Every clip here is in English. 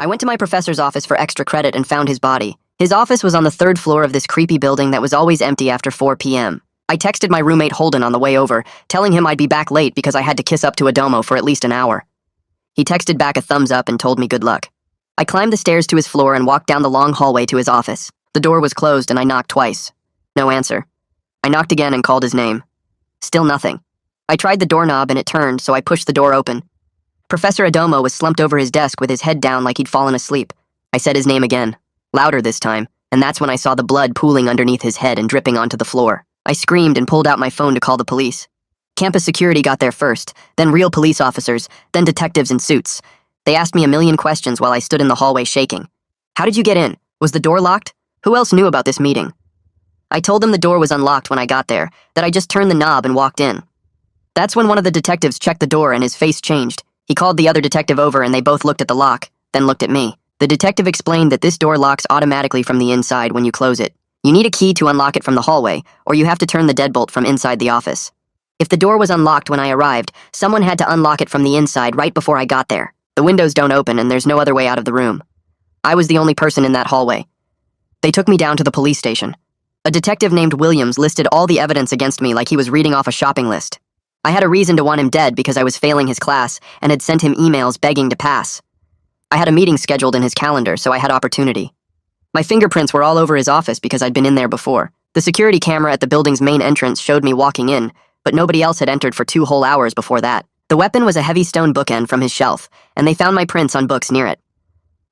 I went to my professor's office for extra credit and found his body. His office was on the third floor of this creepy building that was always empty after 4 p.m. I texted my roommate Holden on the way over, telling him I'd be back late because I had to kiss up to Adomo for at least an hour. He texted back a thumbs up and told me good luck. I climbed the stairs to his floor and walked down the long hallway to his office. The door was closed and I knocked twice. No answer. I knocked again and called his name. Still nothing. I tried the doorknob and it turned, so I pushed the door open. Professor Adomo was slumped over his desk with his head down like he'd fallen asleep. I said his name again, louder this time, and that's when I saw the blood pooling underneath his head and dripping onto the floor. I screamed and pulled out my phone to call the police. Campus security got there first, then real police officers, then detectives in suits. They asked me a million questions while I stood in the hallway shaking. How did you get in? Was the door locked? Who else knew about this meeting? I told them the door was unlocked when I got there, that I just turned the knob and walked in. That's when one of the detectives checked the door and his face changed. He called the other detective over and they both looked at the lock, then looked at me. The detective explained that this door locks automatically from the inside when you close it. You need a key to unlock it from the hallway, or you have to turn the deadbolt from inside the office. If the door was unlocked when I arrived, someone had to unlock it from the inside right before I got there. The windows don't open and there's no other way out of the room. I was the only person in that hallway. They took me down to the police station. A detective named Williams listed all the evidence against me like he was reading off a shopping list. I had a reason to want him dead because I was failing his class and had sent him emails begging to pass. I had a meeting scheduled in his calendar, so I had opportunity. My fingerprints were all over his office because I'd been in there before. The security camera at the building's main entrance showed me walking in, but nobody else had entered for 2 whole hours before that. The weapon was a heavy stone bookend from his shelf, and they found my prints on books near it.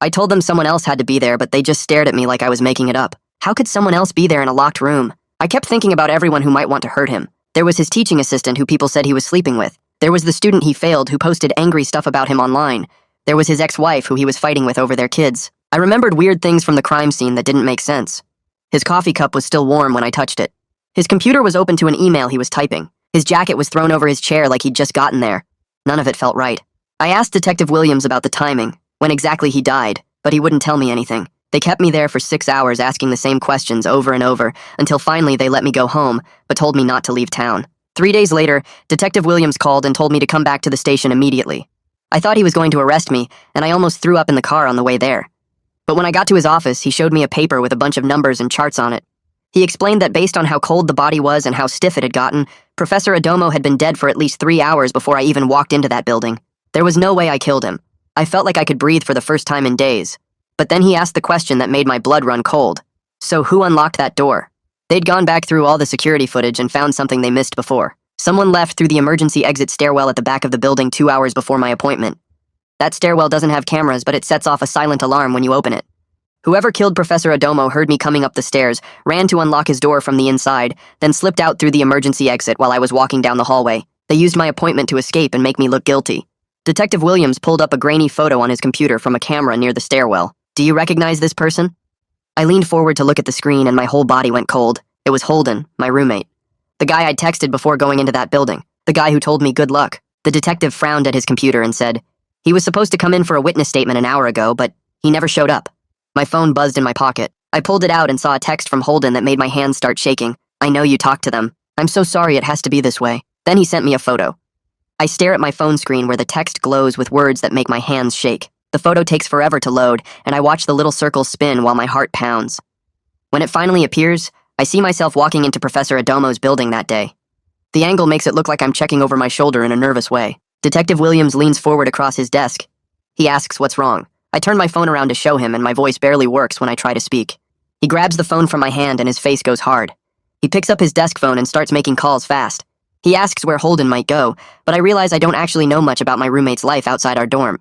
I told them someone else had to be there, but they just stared at me like I was making it up. How could someone else be there in a locked room? I kept thinking about everyone who might want to hurt him. There was his teaching assistant who people said he was sleeping with. There was the student he failed who posted angry stuff about him online. There was his ex-wife who he was fighting with over their kids. I remembered weird things from the crime scene that didn't make sense. His coffee cup was still warm when I touched it. His computer was open to an email he was typing. His jacket was thrown over his chair like he'd just gotten there. None of it felt right. I asked Detective Williams about the timing, when exactly he died, but he wouldn't tell me anything. They kept me there for 6 hours asking the same questions over and over, until finally they let me go home, but told me not to leave town. 3 days later, Detective Williams called and told me to come back to the station immediately. I thought he was going to arrest me, and I almost threw up in the car on the way there. But when I got to his office, he showed me a paper with a bunch of numbers and charts on it. He explained that based on how cold the body was and how stiff it had gotten, Professor Adomo had been dead for at least 3 hours before I even walked into that building. There was no way I killed him. I felt like I could breathe for the first time in days. But then he asked the question that made my blood run cold. So who unlocked that door? They'd gone back through all the security footage and found something they missed before. Someone left through the emergency exit stairwell at the back of the building 2 hours before my appointment. That stairwell doesn't have cameras, but it sets off a silent alarm when you open it. Whoever killed Professor Adomo heard me coming up the stairs, ran to unlock his door from the inside, then slipped out through the emergency exit while I was walking down the hallway. They used my appointment to escape and make me look guilty. Detective Williams pulled up a grainy photo on his computer from a camera near the stairwell. Do you recognize this person? I leaned forward to look at the screen and my whole body went cold. It was Holden, my roommate. The guy I'd texted before going into that building. The guy who told me good luck. The detective frowned at his computer and said, he was supposed to come in for a witness statement an hour ago, but he never showed up. My phone buzzed in my pocket. I pulled it out and saw a text from Holden that made my hands start shaking. I know you talked to them. I'm so sorry it has to be this way. Then he sent me a photo. I stare at my phone screen where the text glows with words that make my hands shake. The photo takes forever to load, and I watch the little circle spin while my heart pounds. When it finally appears, I see myself walking into Professor Adomo's building that day. The angle makes it look like I'm checking over my shoulder in a nervous way. Detective Williams leans forward across his desk. He asks what's wrong. I turn my phone around to show him, and my voice barely works when I try to speak. He grabs the phone from my hand and his face goes hard. He picks up his desk phone and starts making calls fast. He asks where Holden might go, but I realize I don't actually know much about my roommate's life outside our dorm.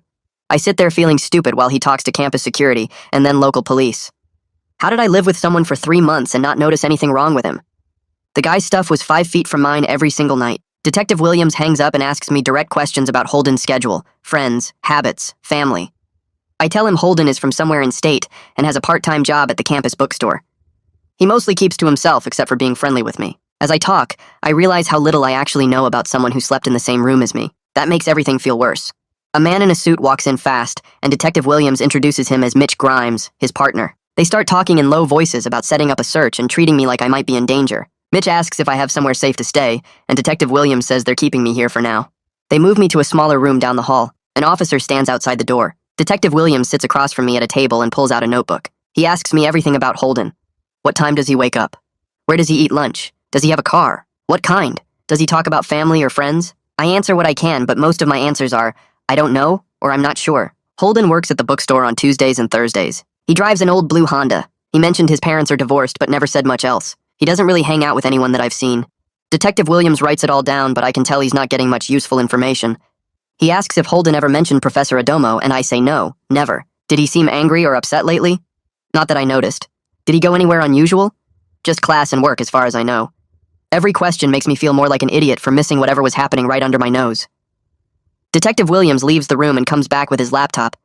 I sit there feeling stupid while he talks to campus security and then local police. How did I live with someone for 3 months and not notice anything wrong with him? The guy's stuff was 5 feet from mine every single night. Detective Williams hangs up and asks me direct questions about Holden's schedule, friends, habits, family. I tell him Holden is from somewhere in state and has a part-time job at the campus bookstore. He mostly keeps to himself except for being friendly with me. As I talk, I realize how little I actually know about someone who slept in the same room as me. That makes everything feel worse. A man in a suit walks in fast, and Detective Williams introduces him as Mitch Grimes, his partner. They start talking in low voices about setting up a search and treating me like I might be in danger. Mitch asks if I have somewhere safe to stay, and Detective Williams says they're keeping me here for now. They move me to a smaller room down the hall. An officer stands outside the door. Detective Williams sits across from me at a table and pulls out a notebook. He asks me everything about Holden. What time does he wake up? Where does he eat lunch? Does he have a car? What kind? Does he talk about family or friends? I answer what I can, but most of my answers are, I don't know, or I'm not sure. Holden works at the bookstore on Tuesdays and Thursdays. He drives an old blue Honda. He mentioned his parents are divorced, but never said much else. He doesn't really hang out with anyone that I've seen. Detective Williams writes it all down, but I can tell he's not getting much useful information. He asks if Holden ever mentioned Professor Adomo, and I say no, never. Did he seem angry or upset lately? Not that I noticed. Did he go anywhere unusual? Just class and work, as far as I know. Every question makes me feel more like an idiot for missing whatever was happening right under my nose. Detective Williams leaves the room and comes back with his laptop.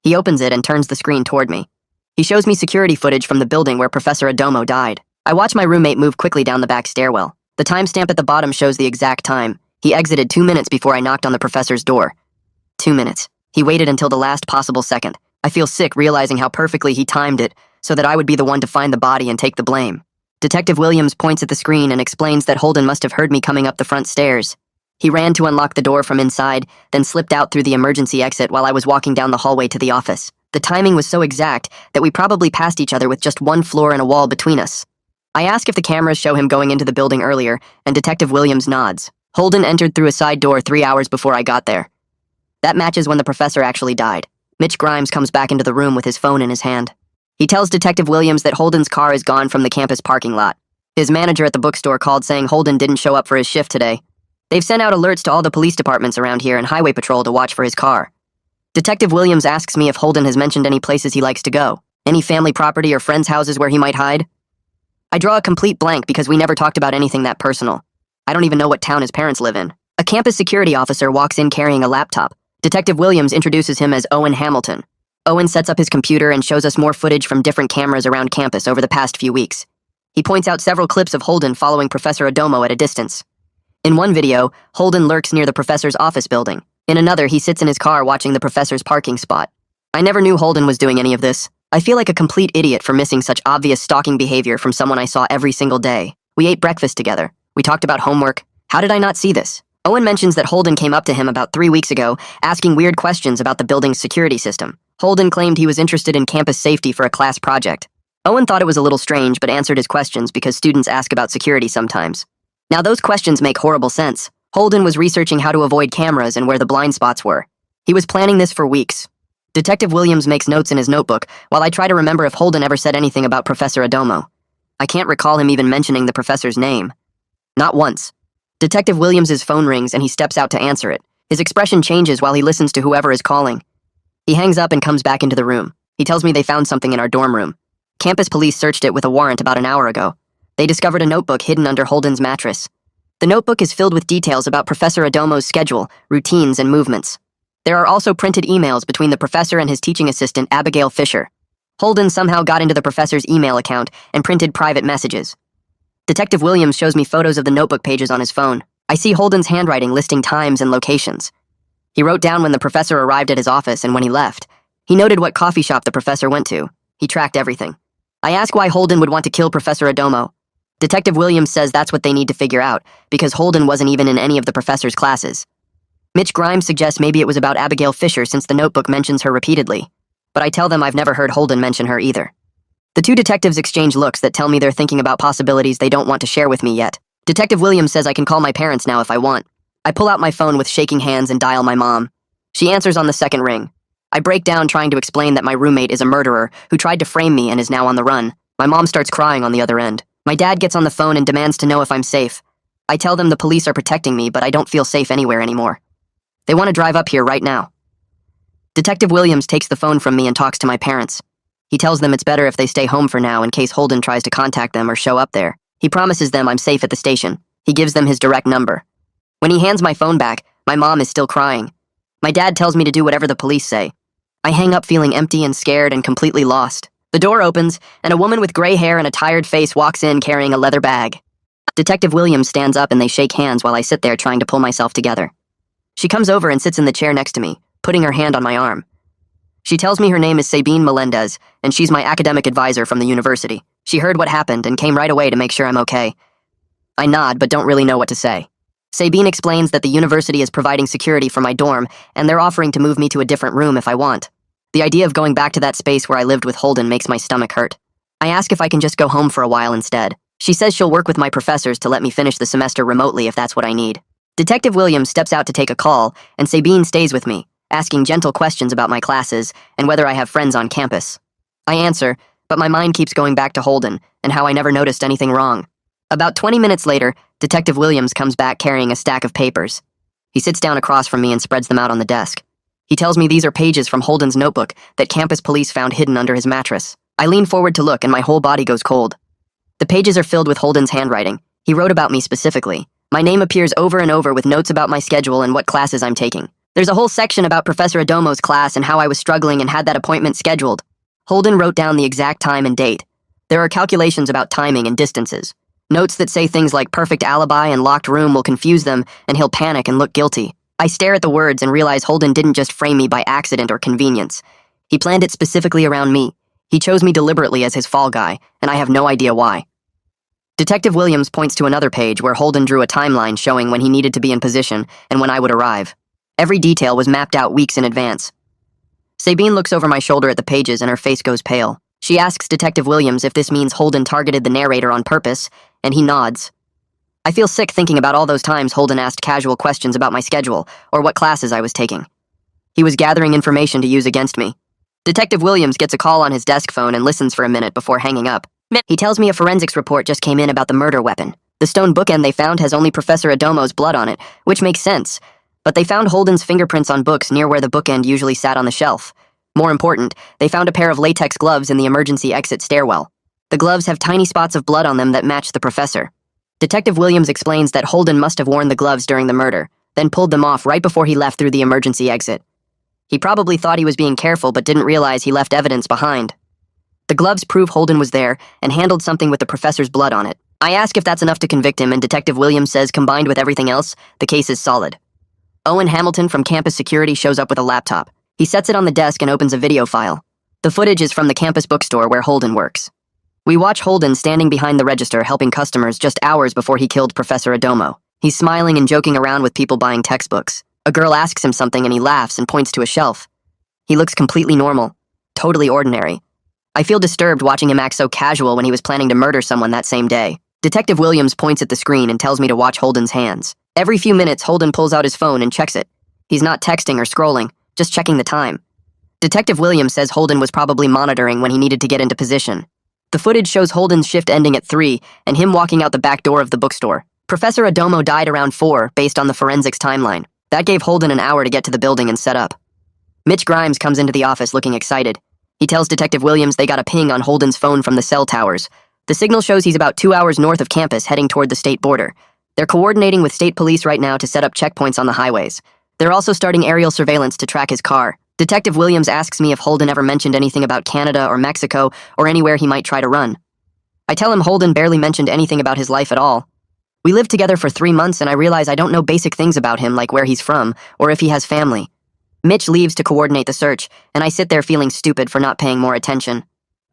He opens it and turns the screen toward me. He shows me security footage from the building where Professor Adomo died. I watch my roommate move quickly down the back stairwell. The timestamp at the bottom shows the exact time. He exited 2 minutes before I knocked on the professor's door. 2 minutes. He waited until the last possible second. I feel sick realizing how perfectly he timed it so that I would be the one to find the body and take the blame. Detective Williams points at the screen and explains that Holden must have heard me coming up the front stairs. He ran to unlock the door from inside, then slipped out through the emergency exit while I was walking down the hallway to the office. The timing was so exact that we probably passed each other with just one floor and a wall between us. I ask if the cameras show him going into the building earlier, and Detective Williams nods. Holden entered through a side door 3 hours before I got there. That matches when the professor actually died. Mitch Grimes comes back into the room with his phone in his hand. He tells Detective Williams that Holden's car is gone from the campus parking lot. His manager at the bookstore called saying Holden didn't show up for his shift today. They've sent out alerts to all the police departments around here and highway patrol to watch for his car. Detective Williams asks me if Holden has mentioned any places he likes to go, any family property or friends' houses where he might hide. I draw a complete blank because we never talked about anything that personal. I don't even know what town his parents live in. A campus security officer walks in carrying a laptop. Detective Williams introduces him as Owen Hamilton. Owen sets up his computer and shows us more footage from different cameras around campus over the past few weeks. He points out several clips of Holden following Professor Adomo at a distance. In one video, Holden lurks near the professor's office building. In another, he sits in his car watching the professor's parking spot. I never knew Holden was doing any of this. I feel like a complete idiot for missing such obvious stalking behavior from someone I saw every single day. We ate breakfast together. We talked about homework. How did I not see this? Owen mentions that Holden came up to him about 3 weeks ago, asking weird questions about the building's security system. Holden claimed he was interested in campus safety for a class project. Owen thought it was a little strange, but answered his questions because students ask about security sometimes. Now those questions make horrible sense. Holden was researching how to avoid cameras and where the blind spots were. He was planning this for weeks. Detective Williams makes notes in his notebook, while I try to remember if Holden ever said anything about Professor Adomo. I can't recall him even mentioning the professor's name. Not once. Detective Williams's phone rings and he steps out to answer it. His expression changes while he listens to whoever is calling. He hangs up and comes back into the room. He tells me they found something in our dorm room. Campus police searched it with a warrant about an hour ago. They discovered a notebook hidden under Holden's mattress. The notebook is filled with details about Professor Adomo's schedule, routines, and movements. There are also printed emails between the professor and his teaching assistant, Abigail Fisher. Holden somehow got into the professor's email account and printed private messages. Detective Williams shows me photos of the notebook pages on his phone. I see Holden's handwriting listing times and locations. He wrote down when the professor arrived at his office and when he left. He noted what coffee shop the professor went to. He tracked everything. I ask why Holden would want to kill Professor Adomo. Detective Williams says that's what they need to figure out, because Holden wasn't even in any of the professor's classes. Mitch Grimes suggests maybe it was about Abigail Fisher since the notebook mentions her repeatedly. But I tell them I've never heard Holden mention her either. The two detectives exchange looks that tell me they're thinking about possibilities they don't want to share with me yet. Detective Williams says I can call my parents now if I want. I pull out my phone with shaking hands and dial my mom. She answers on the second ring. I break down trying to explain that my roommate is a murderer who tried to frame me and is now on the run. My mom starts crying on the other end. My dad gets on the phone and demands to know if I'm safe. I tell them the police are protecting me, but I don't feel safe anywhere anymore. They want to drive up here right now. Detective Williams takes the phone from me and talks to my parents. He tells them it's better if they stay home for now in case Holden tries to contact them or show up there. He promises them I'm safe at the station. He gives them his direct number. When he hands my phone back, my mom is still crying. My dad tells me to do whatever the police say. I hang up feeling empty and scared and completely lost. The door opens, and a woman with gray hair and a tired face walks in carrying a leather bag. Detective Williams stands up and they shake hands while I sit there trying to pull myself together. She comes over and sits in the chair next to me, putting her hand on my arm. She tells me her name is Sabine Melendez, and she's my academic advisor from the university. She heard what happened and came right away to make sure I'm okay. I nod, but don't really know what to say. Sabine explains that the university is providing security for my dorm, and they're offering to move me to a different room if I want. The idea of going back to that space where I lived with Holden makes my stomach hurt. I ask if I can just go home for a while instead. She says she'll work with my professors to let me finish the semester remotely if that's what I need. Detective Williams steps out to take a call, and Sabine stays with me, asking gentle questions about my classes and whether I have friends on campus. I answer, but my mind keeps going back to Holden and how I never noticed anything wrong. About 20 minutes later, Detective Williams comes back carrying a stack of papers. He sits down across from me and spreads them out on the desk. He tells me these are pages from Holden's notebook that campus police found hidden under his mattress. I lean forward to look and my whole body goes cold. The pages are filled with Holden's handwriting. He wrote about me specifically. My name appears over and over with notes about my schedule and what classes I'm taking. There's a whole section about Professor Adomo's class and how I was struggling and had that appointment scheduled. Holden wrote down the exact time and date. There are calculations about timing and distances. Notes that say things like perfect alibi and locked room will confuse them and he'll panic and look guilty. I stare at the words and realize Holden didn't just frame me by accident or convenience. He planned it specifically around me. He chose me deliberately as his fall guy, and I have no idea why. Detective Williams points to another page where Holden drew a timeline showing when he needed to be in position and when I would arrive. Every detail was mapped out weeks in advance. Sabine looks over my shoulder at the pages and her face goes pale. She asks Detective Williams if this means Holden targeted the narrator on purpose, and he nods. I feel sick thinking about all those times Holden asked casual questions about my schedule or what classes I was taking. He was gathering information to use against me. Detective Williams gets a call on his desk phone and listens for a minute before hanging up. He tells me a forensics report just came in about the murder weapon. The stone bookend they found has only Professor Adomo's blood on it, which makes sense. But they found Holden's fingerprints on books near where the bookend usually sat on the shelf. More important, they found a pair of latex gloves in the emergency exit stairwell. The gloves have tiny spots of blood on them that match the professor. Detective Williams explains that Holden must have worn the gloves during the murder, then pulled them off right before he left through the emergency exit. He probably thought he was being careful but didn't realize he left evidence behind. The gloves prove Holden was there and handled something with the professor's blood on it. I ask if that's enough to convict him, and Detective Williams says combined with everything else, the case is solid. Owen Hamilton from campus security shows up with a laptop. He sets it on the desk and opens a video file. The footage is from the campus bookstore where Holden works. We watch Holden standing behind the register helping customers just hours before he killed Professor Adomo. He's smiling and joking around with people buying textbooks. A girl asks him something and he laughs and points to a shelf. He looks completely normal, totally ordinary. I feel disturbed watching him act so casual when he was planning to murder someone that same day. Detective Williams points at the screen and tells me to watch Holden's hands. Every few minutes, Holden pulls out his phone and checks it. He's not texting or scrolling, just checking the time. Detective Williams says Holden was probably monitoring when he needed to get into position. The footage shows Holden's shift ending at 3 and him walking out the back door of the bookstore. Professor Adomo died around 4 based on the forensics timeline. That gave Holden an hour to get to the building and set up. Mitch Grimes comes into the office looking excited. He tells Detective Williams they got a ping on Holden's phone from the cell towers. The signal shows he's about 2 hours north of campus heading toward the state border. They're coordinating with state police right now to set up checkpoints on the highways. They're also starting aerial surveillance to track his car. Detective Williams asks me if Holden ever mentioned anything about Canada or Mexico or anywhere he might try to run. I tell him Holden barely mentioned anything about his life at all. We lived together for 3 months and I realize I don't know basic things about him like where he's from or if he has family. Mitch leaves to coordinate the search, and I sit there feeling stupid for not paying more attention.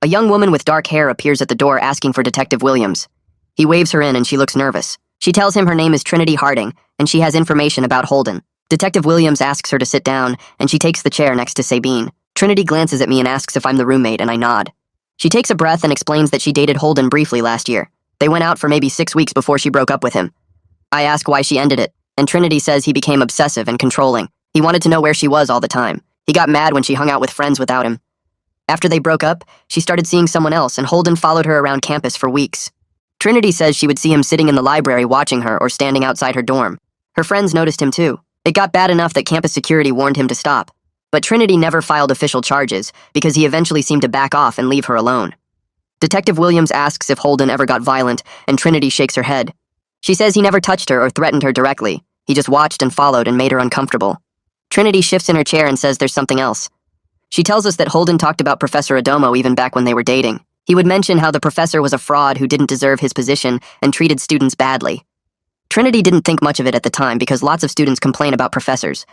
A young woman with dark hair appears at the door asking for Detective Williams. He waves her in and she looks nervous. She tells him her name is Trinity Harding, and she has information about Holden. Detective Williams asks her to sit down, and she takes the chair next to Sabine. Trinity glances at me and asks if I'm the roommate, and I nod. She takes a breath and explains that she dated Holden briefly last year. They went out for maybe 6 weeks before she broke up with him. I ask why she ended it, and Trinity says he became obsessive and controlling. He wanted to know where she was all the time. He got mad when she hung out with friends without him. After they broke up, she started seeing someone else, and Holden followed her around campus for weeks. Trinity says she would see him sitting in the library watching her or standing outside her dorm. Her friends noticed him too. It got bad enough that campus security warned him to stop. But Trinity never filed official charges because he eventually seemed to back off and leave her alone. Detective Williams asks if Holden ever got violent, and Trinity shakes her head. She says he never touched her or threatened her directly. He just watched and followed and made her uncomfortable. Trinity shifts in her chair and says there's something else. She tells us that Holden talked about Professor Adomo even back when they were dating. He would mention how the professor was a fraud who didn't deserve his position and treated students badly. Trinity didn't think much of it at the time because lots of students complain about professors,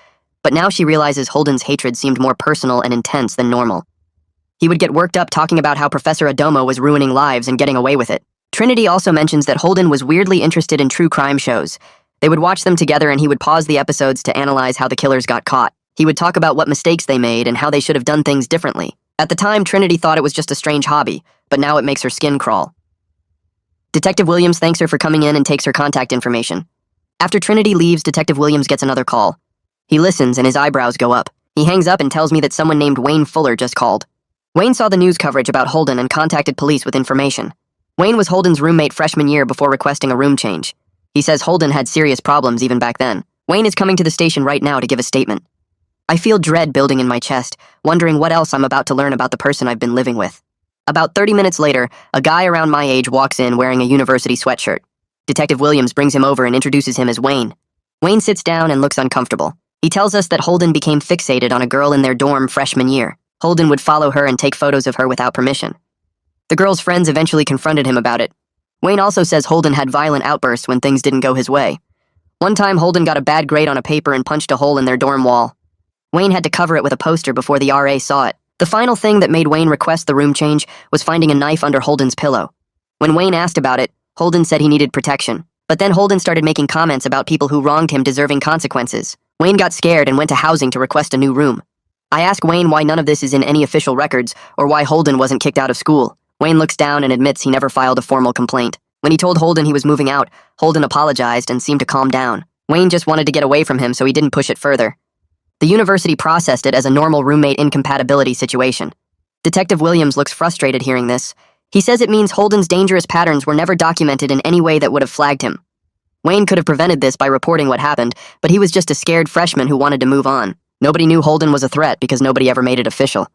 but now she realizes Holden's hatred seemed more personal and intense than normal. He would get worked up talking about how Professor Adomo was ruining lives and getting away with it. Trinity also mentions that Holden was weirdly interested in true crime shows. They would watch them together and he would pause the episodes to analyze how the killers got caught. He would talk about what mistakes they made and how they should have done things differently. At the time, Trinity thought it was just a strange hobby, but now it makes her skin crawl. Detective Williams thanks her for coming in and takes her contact information. After Trinity leaves, Detective Williams gets another call. He listens and his eyebrows go up. He hangs up and tells me that someone named Wayne Fuller just called. Wayne saw the news coverage about Holden and contacted police with information. Wayne was Holden's roommate freshman year before requesting a room change. He says Holden had serious problems even back then. Wayne is coming to the station right now to give a statement. I feel dread building in my chest, wondering what else I'm about to learn about the person I've been living with. About 30 minutes later, a guy around my age walks in wearing a university sweatshirt. Detective Williams brings him over and introduces him as Wayne. Wayne sits down and looks uncomfortable. He tells us that Holden became fixated on a girl in their dorm freshman year. Holden would follow her and take photos of her without permission. The girl's friends eventually confronted him about it. Wayne also says Holden had violent outbursts when things didn't go his way. One time, Holden got a bad grade on a paper and punched a hole in their dorm wall. Wayne had to cover it with a poster before the RA saw it. The final thing that made Wayne request the room change was finding a knife under Holden's pillow. When Wayne asked about it, Holden said he needed protection. But then Holden started making comments about people who wronged him deserving consequences. Wayne got scared and went to housing to request a new room. I ask Wayne why none of this is in any official records or why Holden wasn't kicked out of school. Wayne looks down and admits he never filed a formal complaint. When he told Holden he was moving out, Holden apologized and seemed to calm down. Wayne just wanted to get away from him, so he didn't push it further. The university processed it as a normal roommate incompatibility situation. Detective Williams looks frustrated hearing this. He says it means Holden's dangerous patterns were never documented in any way that would have flagged him. Wayne could have prevented this by reporting what happened, but he was just a scared freshman who wanted to move on. Nobody knew Holden was a threat because nobody ever made it official.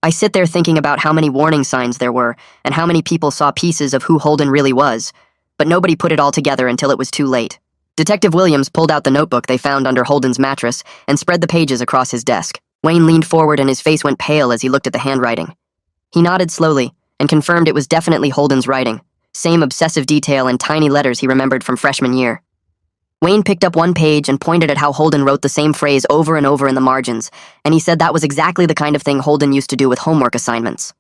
I sit there thinking about how many warning signs there were and how many people saw pieces of who Holden really was, but nobody put it all together until it was too late. Detective Williams pulled out the notebook they found under Holden's mattress and spread the pages across his desk. Wayne leaned forward and his face went pale as he looked at the handwriting. He nodded slowly and confirmed it was definitely Holden's writing, same obsessive detail and tiny letters he remembered from freshman year. Wayne picked up one page and pointed at how Holden wrote the same phrase over and over in the margins, and he said that was exactly the kind of thing Holden used to do with homework assignments.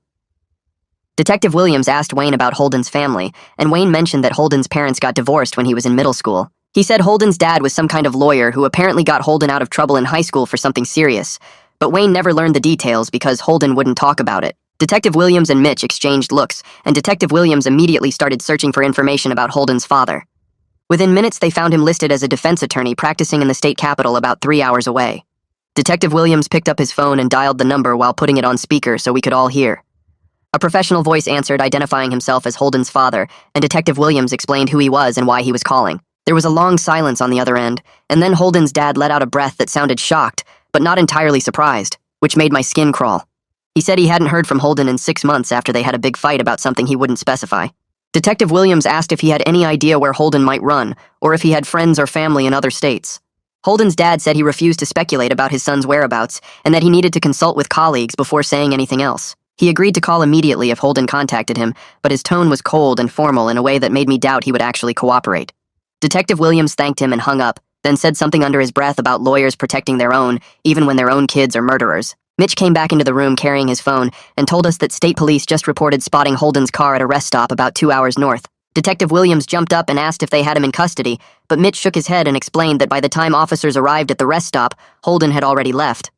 Detective Williams asked Wayne about Holden's family, and Wayne mentioned that Holden's parents got divorced when he was in middle school. He said Holden's dad was some kind of lawyer who apparently got Holden out of trouble in high school for something serious, but Wayne never learned the details because Holden wouldn't talk about it. Detective Williams and Mitch exchanged looks, and Detective Williams immediately started searching for information about Holden's father. Within minutes, they found him listed as a defense attorney practicing in the state capitol about 3 hours away. Detective Williams picked up his phone and dialed the number while putting it on speaker so we could all hear. A professional voice answered, identifying himself as Holden's father, and Detective Williams explained who he was and why he was calling. There was a long silence on the other end, and then Holden's dad let out a breath that sounded shocked, but not entirely surprised, which made my skin crawl. He said he hadn't heard from Holden in 6 months after they had a big fight about something he wouldn't specify. Detective Williams asked if he had any idea where Holden might run, or if he had friends or family in other states. Holden's dad said he refused to speculate about his son's whereabouts, and that he needed to consult with colleagues before saying anything else. He agreed to call immediately if Holden contacted him, but his tone was cold and formal in a way that made me doubt he would actually cooperate. Detective Williams thanked him and hung up, then said something under his breath about lawyers protecting their own, even when their own kids are murderers. Mitch came back into the room carrying his phone and told us that state police just reported spotting Holden's car at a rest stop about 2 hours north. Detective Williams jumped up and asked if they had him in custody, but Mitch shook his head and explained that by the time officers arrived at the rest stop, Holden had already left.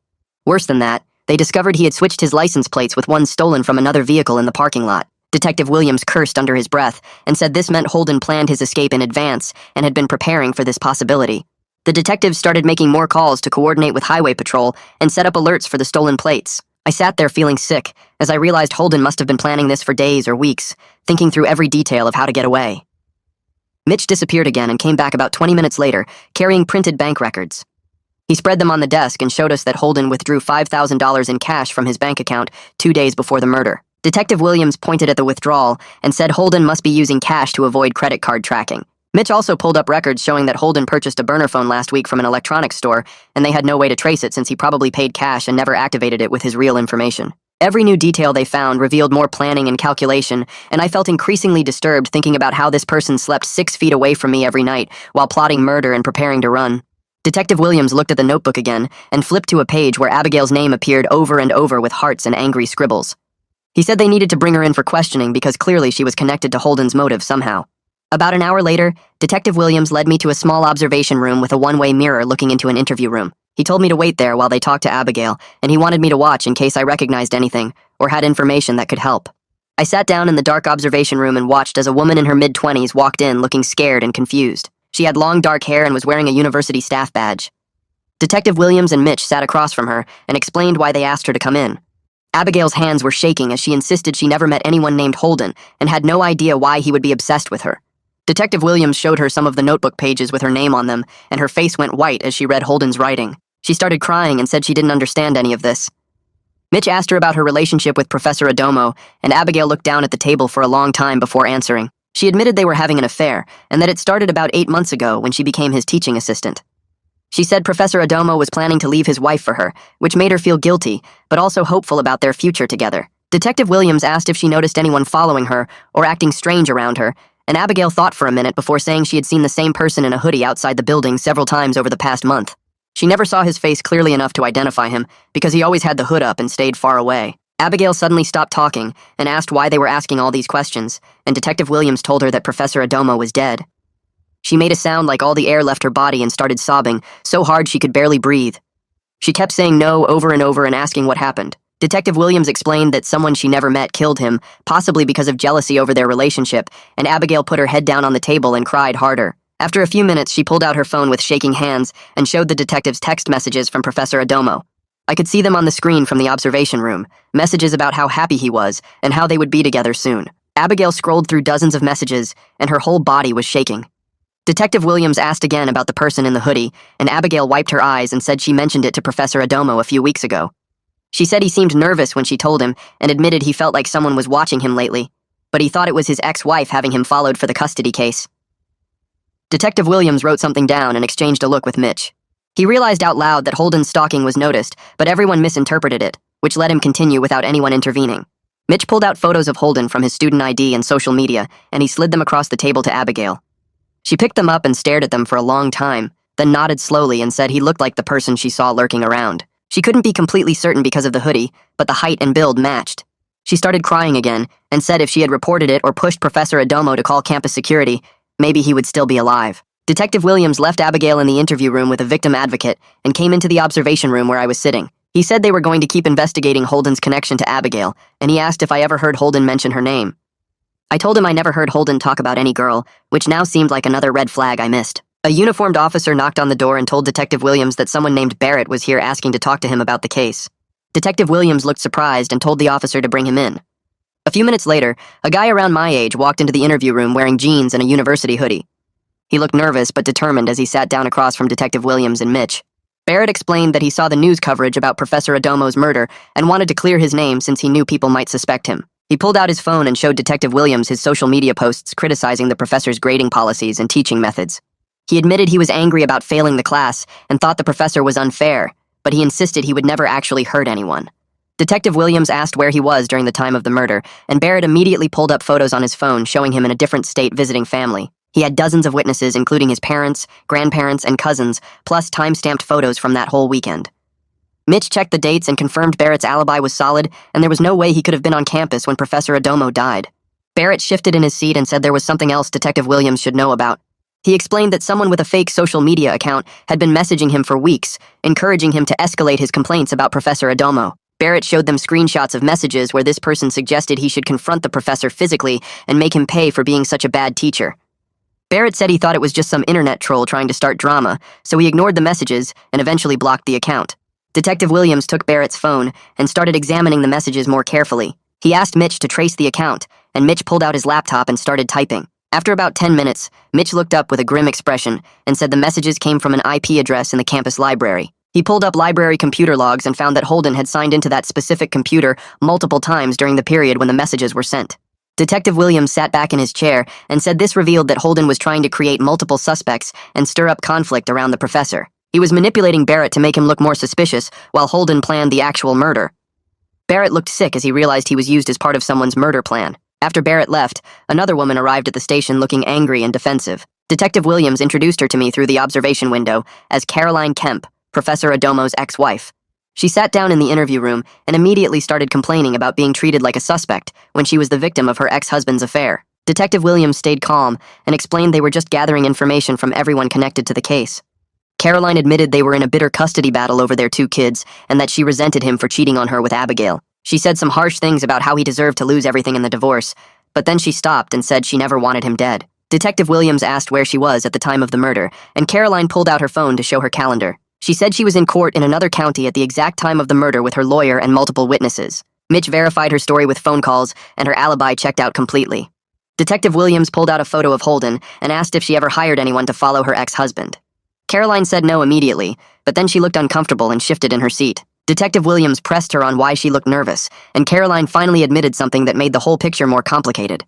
Worse than that, they discovered he had switched his license plates with one stolen from another vehicle in the parking lot. Detective Williams cursed under his breath and said this meant Holden planned his escape in advance and had been preparing for this possibility. The detectives started making more calls to coordinate with Highway Patrol and set up alerts for the stolen plates. I sat there feeling sick as I realized Holden must have been planning this for days or weeks, thinking through every detail of how to get away. Mitch disappeared again and came back about 20 minutes later, carrying printed bank records. He spread them on the desk and showed us that Holden withdrew $5,000 in cash from his bank account 2 days before the murder. Detective Williams pointed at the withdrawal and said Holden must be using cash to avoid credit card tracking. Mitch also pulled up records showing that Holden purchased a burner phone last week from an electronics store, and they had no way to trace it since he probably paid cash and never activated it with his real information. Every new detail they found revealed more planning and calculation, and I felt increasingly disturbed thinking about how this person slept 6 feet away from me every night while plotting murder and preparing to run. Detective Williams looked at the notebook again and flipped to a page where Abigail's name appeared over and over with hearts and angry scribbles. He said they needed to bring her in for questioning because clearly she was connected to Holden's motive somehow. About an hour later, Detective Williams led me to a small observation room with a one-way mirror looking into an interview room. He told me to wait there while they talked to Abigail, and he wanted me to watch in case I recognized anything or had information that could help. I sat down in the dark observation room and watched as a woman in her mid-20s walked in looking scared and confused. She had long dark hair and was wearing a university staff badge. Detective Williams and Mitch sat across from her and explained why they asked her to come in. Abigail's hands were shaking as she insisted she never met anyone named Holden and had no idea why he would be obsessed with her. Detective Williams showed her some of the notebook pages with her name on them, and her face went white as she read Holden's writing. She started crying and said she didn't understand any of this. Mitch asked her about her relationship with Professor Adomo, and Abigail looked down at the table for a long time before answering. She admitted they were having an affair, and that it started about 8 months ago when she became his teaching assistant. She said Professor Adomo was planning to leave his wife for her, which made her feel guilty, but also hopeful about their future together. Detective Williams asked if she noticed anyone following her or acting strange around her, and Abigail thought for a minute before saying she had seen the same person in a hoodie outside the building several times over the past month. She never saw his face clearly enough to identify him because he always had the hood up and stayed far away. Abigail suddenly stopped talking and asked why they were asking all these questions, and Detective Williams told her that Professor Adomo was dead. She made a sound like all the air left her body and started sobbing, so hard she could barely breathe. She kept saying no over and over and asking what happened. Detective Williams explained that someone she never met killed him, possibly because of jealousy over their relationship, and Abigail put her head down on the table and cried harder. After a few minutes, she pulled out her phone with shaking hands and showed the detectives text messages from Professor Adomo. I could see them on the screen from the observation room, messages about how happy he was and how they would be together soon. Abigail scrolled through dozens of messages, and her whole body was shaking. Detective Williams asked again about the person in the hoodie, and Abigail wiped her eyes and said she mentioned it to Professor Adomo a few weeks ago. She said he seemed nervous when she told him and admitted he felt like someone was watching him lately, but he thought it was his ex-wife having him followed for the custody case. Detective Williams wrote something down and exchanged a look with Mitch. He realized out loud that Holden's stalking was noticed, but everyone misinterpreted it, which let him continue without anyone intervening. Mitch pulled out photos of Holden from his student ID and social media, and he slid them across the table to Abigail. She picked them up and stared at them for a long time, then nodded slowly and said he looked like the person she saw lurking around. She couldn't be completely certain because of the hoodie, but the height and build matched. She started crying again and said if she had reported it or pushed Professor Adomo to call campus security, maybe he would still be alive. Detective Williams left Abigail in the interview room with a victim advocate and came into the observation room where I was sitting. He said they were going to keep investigating Holden's connection to Abigail, and he asked if I ever heard Holden mention her name. I told him I never heard Holden talk about any girl, which now seemed like another red flag I missed. A uniformed officer knocked on the door and told Detective Williams that someone named Barrett was here asking to talk to him about the case. Detective Williams looked surprised and told the officer to bring him in. A few minutes later, a guy around my age walked into the interview room wearing jeans and a university hoodie. He looked nervous but determined as he sat down across from Detective Williams and Mitch. Barrett explained that he saw the news coverage about Professor Adomo's murder and wanted to clear his name since he knew people might suspect him. He pulled out his phone and showed Detective Williams his social media posts criticizing the professor's grading policies and teaching methods. He admitted he was angry about failing the class and thought the professor was unfair, but he insisted he would never actually hurt anyone. Detective Williams asked where he was during the time of the murder, and Barrett immediately pulled up photos on his phone showing him in a different state visiting family. He had dozens of witnesses, including his parents, grandparents, and cousins, plus time-stamped photos from that whole weekend. Mitch checked the dates and confirmed Barrett's alibi was solid, and there was no way he could have been on campus when Professor Adomo died. Barrett shifted in his seat and said there was something else Detective Williams should know about. He explained that someone with a fake social media account had been messaging him for weeks, encouraging him to escalate his complaints about Professor Adomo. Barrett showed them screenshots of messages where this person suggested he should confront the professor physically and make him pay for being such a bad teacher. Barrett said he thought it was just some internet troll trying to start drama, so he ignored the messages and eventually blocked the account. Detective Williams took Barrett's phone and started examining the messages more carefully. He asked Mitch to trace the account, and Mitch pulled out his laptop and started typing. After about 10 minutes, Mitch looked up with a grim expression and said the messages came from an IP address in the campus library. He pulled up library computer logs and found that Holden had signed into that specific computer multiple times during the period when the messages were sent. Detective Williams sat back in his chair and said this revealed that Holden was trying to create multiple suspects and stir up conflict around the professor. He was manipulating Barrett to make him look more suspicious, while Holden planned the actual murder. Barrett looked sick as he realized he was used as part of someone's murder plan. After Barrett left, another woman arrived at the station looking angry and defensive. Detective Williams introduced her to me through the observation window as Caroline Kemp, Professor Adomo's ex-wife. She sat down in the interview room and immediately started complaining about being treated like a suspect when she was the victim of her ex-husband's affair. Detective Williams stayed calm and explained they were just gathering information from everyone connected to the case. Caroline admitted they were in a bitter custody battle over their 2 kids, and that she resented him for cheating on her with Abigail. She said some harsh things about how he deserved to lose everything in the divorce, but then she stopped and said she never wanted him dead. Detective Williams asked where she was at the time of the murder, and Caroline pulled out her phone to show her calendar. She said she was in court in another county at the exact time of the murder with her lawyer and multiple witnesses. Mitch verified her story with phone calls, and her alibi checked out completely. Detective Williams pulled out a photo of Holden and asked if she ever hired anyone to follow her ex-husband. Caroline said no immediately, but then she looked uncomfortable and shifted in her seat. Detective Williams pressed her on why she looked nervous, and Caroline finally admitted something that made the whole picture more complicated.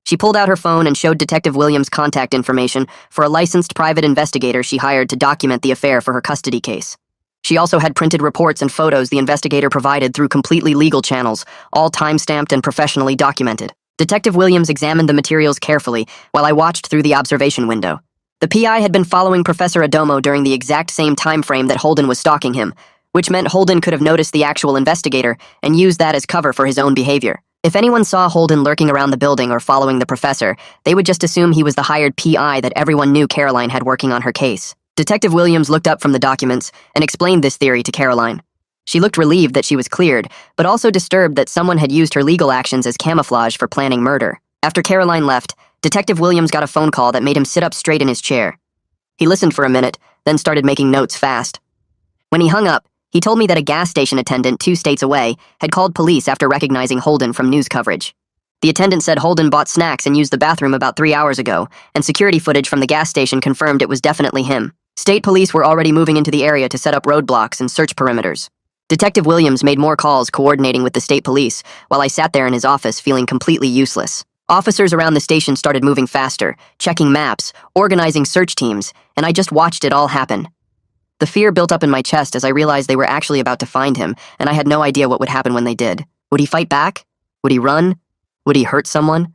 She pulled out her phone and showed Detective Williams contact information for a licensed private investigator she hired to document the affair for her custody case. She also had printed reports and photos the investigator provided through completely legal channels, all time-stamped and professionally documented. Detective Williams examined the materials carefully while I watched through the observation window. The PI had been following Professor Adomo during the exact same time frame that Holden was stalking him, which meant Holden could have noticed the actual investigator and used that as cover for his own behavior. If anyone saw Holden lurking around the building or following the professor, they would just assume he was the hired PI that everyone knew Caroline had working on her case. Detective Williams looked up from the documents and explained this theory to Caroline. She looked relieved that she was cleared, but also disturbed that someone had used her legal actions as camouflage for planning murder. After Caroline left, Detective Williams got a phone call that made him sit up straight in his chair. He listened for a minute, then started making notes fast. When he hung up, he told me that a gas station attendant 2 states away had called police after recognizing Holden from news coverage. The attendant said Holden bought snacks and used the bathroom about 3 hours ago, and security footage from the gas station confirmed it was definitely him. State police were already moving into the area to set up roadblocks and search perimeters. Detective Williams made more calls coordinating with the state police while I sat there in his office feeling completely useless. Officers around the station started moving faster, checking maps, organizing search teams, and I just watched it all happen. The fear built up in my chest as I realized they were actually about to find him, and I had no idea what would happen when they did. Would he fight back? Would he run? Would he hurt someone?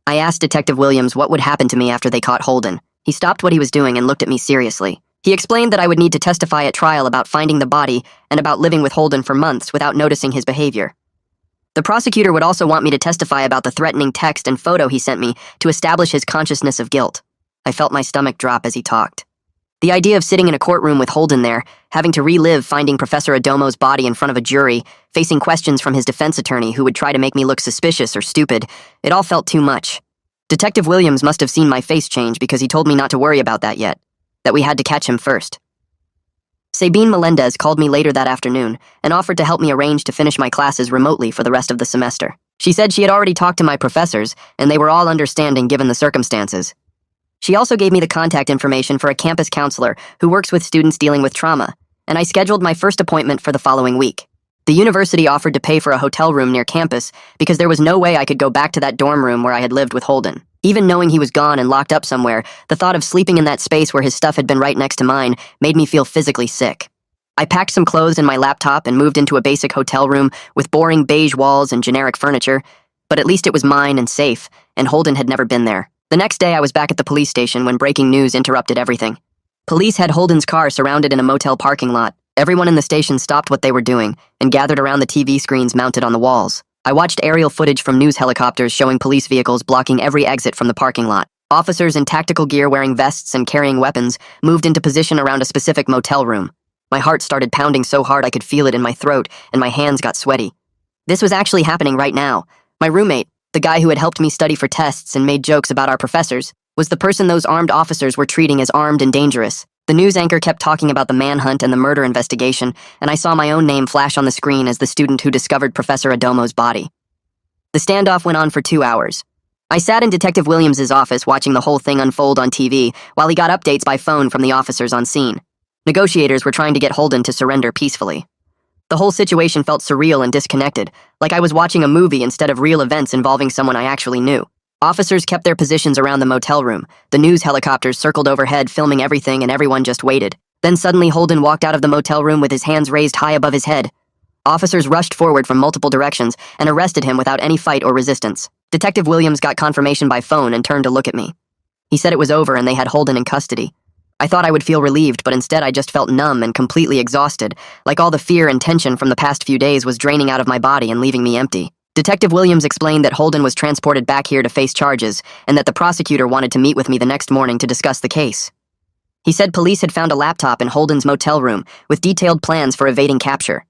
I asked Detective Williams what would happen to me after they caught Holden. He stopped what he was doing and looked at me seriously. He explained that I would need to testify at trial about finding the body and about living with Holden for months without noticing his behavior. The prosecutor would also want me to testify about the threatening text and photo he sent me to establish his consciousness of guilt. I felt my stomach drop as he talked. The idea of sitting in a courtroom with Holden there, having to relive finding Professor Adomo's body in front of a jury, facing questions from his defense attorney who would try to make me look suspicious or stupid, it all felt too much. Detective Williams must have seen my face change because he told me not to worry about that yet, that we had to catch him first. Sabine Melendez called me later that afternoon and offered to help me arrange to finish my classes remotely for the rest of the semester. She said she had already talked to my professors, and they were all understanding given the circumstances. She also gave me the contact information for a campus counselor who works with students dealing with trauma, and I scheduled my first appointment for the following week. The university offered to pay for a hotel room near campus because there was no way I could go back to that dorm room where I had lived with Holden. Even knowing he was gone and locked up somewhere, the thought of sleeping in that space where his stuff had been right next to mine made me feel physically sick. I packed some clothes in my laptop and moved into a basic hotel room with boring beige walls and generic furniture, but at least it was mine and safe, and Holden had never been there. The next day I was back at the police station when breaking news interrupted everything. Police had Holden's car surrounded in a motel parking lot. Everyone in the station stopped what they were doing and gathered around the TV screens mounted on the walls. I watched aerial footage from news helicopters showing police vehicles blocking every exit from the parking lot. Officers in tactical gear wearing vests and carrying weapons moved into position around a specific motel room. My heart started pounding so hard I could feel it in my throat, and my hands got sweaty. This was actually happening right now. My roommate, the guy who had helped me study for tests and made jokes about our professors, was the person those armed officers were treating as armed and dangerous. The news anchor kept talking about the manhunt and the murder investigation, and I saw my own name flash on the screen as the student who discovered Professor Adomo's body. The standoff went on for 2 hours. I sat in Detective Williams's office watching the whole thing unfold on TV while he got updates by phone from the officers on scene. Negotiators were trying to get Holden to surrender peacefully. The whole situation felt surreal and disconnected, like I was watching a movie instead of real events involving someone I actually knew. Officers kept their positions around the motel room. The news helicopters circled overhead, filming everything, and everyone just waited. Then suddenly Holden walked out of the motel room with his hands raised high above his head. Officers rushed forward from multiple directions and arrested him without any fight or resistance. Detective Williams got confirmation by phone and turned to look at me. He said it was over and they had Holden in custody. I thought I would feel relieved, but instead I just felt numb and completely exhausted, like all the fear and tension from the past few days was draining out of my body and leaving me empty. Detective Williams explained that Holden was transported back here to face charges, and that the prosecutor wanted to meet with me the next morning to discuss the case. He said police had found a laptop in Holden's motel room with detailed plans for evading capture.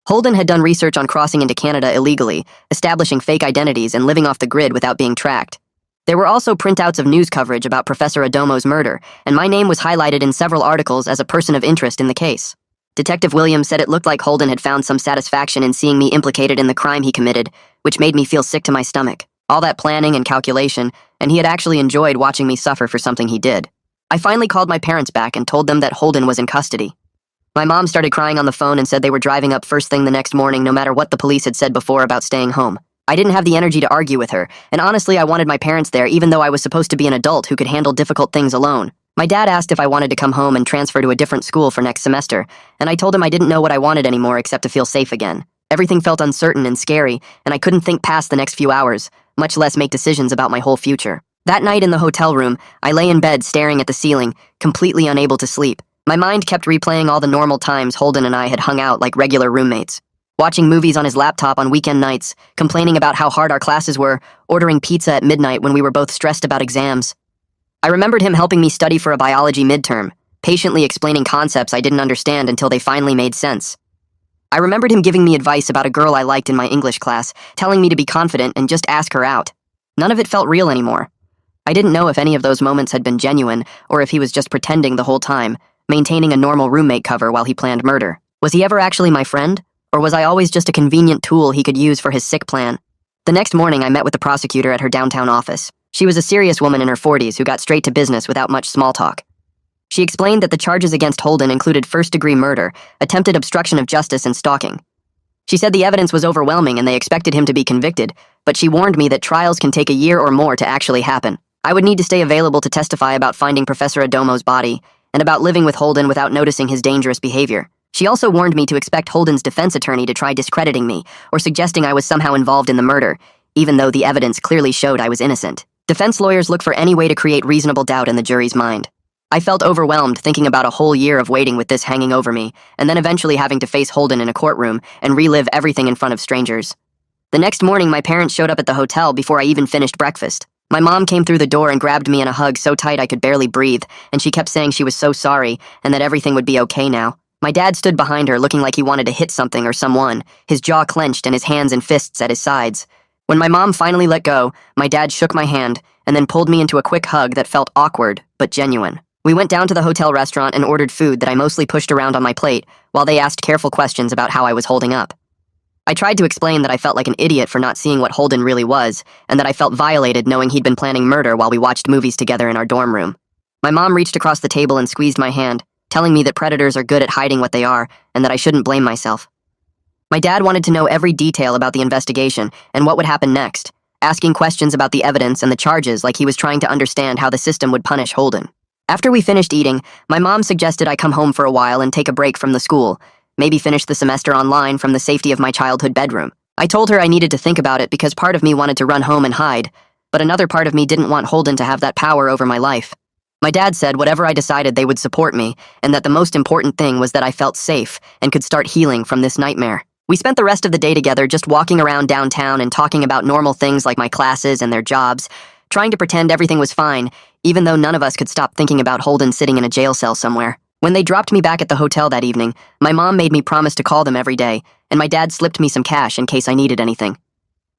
Holden had done research on crossing into Canada illegally, establishing fake identities and living off the grid without being tracked. There were also printouts of news coverage about Professor Adomo's murder, and my name was highlighted in several articles as a person of interest in the case. Detective Williams said it looked like Holden had found some satisfaction in seeing me implicated in the crime he committed, which made me feel sick to my stomach. All that planning and calculation, and he had actually enjoyed watching me suffer for something he did. I finally called my parents back and told them that Holden was in custody. My mom started crying on the phone and said they were driving up first thing the next morning no matter what the police had said before about staying home. I didn't have the energy to argue with her, and honestly I wanted my parents there even though I was supposed to be an adult who could handle difficult things alone. My dad asked if I wanted to come home and transfer to a different school for next semester, and I told him I didn't know what I wanted anymore except to feel safe again. Everything felt uncertain and scary, and I couldn't think past the next few hours, much less make decisions about my whole future. That night in the hotel room, I lay in bed staring at the ceiling, completely unable to sleep. My mind kept replaying all the normal times Holden and I had hung out like regular roommates. Watching movies on his laptop on weekend nights, complaining about how hard our classes were, ordering pizza at midnight when we were both stressed about exams. I remembered him helping me study for a biology midterm, patiently explaining concepts I didn't understand until they finally made sense. I remembered him giving me advice about a girl I liked in my English class, telling me to be confident and just ask her out. None of it felt real anymore. I didn't know if any of those moments had been genuine, or if he was just pretending the whole time, maintaining a normal roommate cover while he planned murder. Was he ever actually my friend? Or was I always just a convenient tool he could use for his sick plan? The next morning, I met with the prosecutor at her downtown office. She was a serious woman in her 40s who got straight to business without much small talk. She explained that the charges against Holden included first-degree murder, attempted obstruction of justice, and stalking. She said the evidence was overwhelming and they expected him to be convicted, but she warned me that trials can take a year or more to actually happen. I would need to stay available to testify about finding Professor Adomo's body, and about living with Holden without noticing his dangerous behavior. She also warned me to expect Holden's defense attorney to try discrediting me, or suggesting I was somehow involved in the murder, even though the evidence clearly showed I was innocent. Defense lawyers look for any way to create reasonable doubt in the jury's mind. I felt overwhelmed thinking about a whole year of waiting with this hanging over me, and then eventually having to face Holden in a courtroom and relive everything in front of strangers. The next morning, my parents showed up at the hotel before I even finished breakfast. My mom came through the door and grabbed me in a hug so tight I could barely breathe, and she kept saying she was so sorry and that everything would be okay now. My dad stood behind her looking like he wanted to hit something or someone, his jaw clenched and his hands in fists at his sides. When my mom finally let go, my dad shook my hand and then pulled me into a quick hug that felt awkward but genuine. We went down to the hotel restaurant and ordered food that I mostly pushed around on my plate while they asked careful questions about how I was holding up. I tried to explain that I felt like an idiot for not seeing what Holden really was, and that I felt violated knowing he'd been planning murder while we watched movies together in our dorm room. My mom reached across the table and squeezed my hand, telling me that predators are good at hiding what they are, and that I shouldn't blame myself. My dad wanted to know every detail about the investigation and what would happen next, asking questions about the evidence and the charges like he was trying to understand how the system would punish Holden. After we finished eating, my mom suggested I come home for a while and take a break from the school, maybe finish the semester online from the safety of my childhood bedroom. I told her I needed to think about it because part of me wanted to run home and hide, but another part of me didn't want Holden to have that power over my life. My dad said whatever I decided they would support me, and that the most important thing was that I felt safe and could start healing from this nightmare. We spent the rest of the day together just walking around downtown and talking about normal things like my classes and their jobs, trying to pretend everything was fine, even though none of us could stop thinking about Holden sitting in a jail cell somewhere. When they dropped me back at the hotel that evening, my mom made me promise to call them every day, and my dad slipped me some cash in case I needed anything.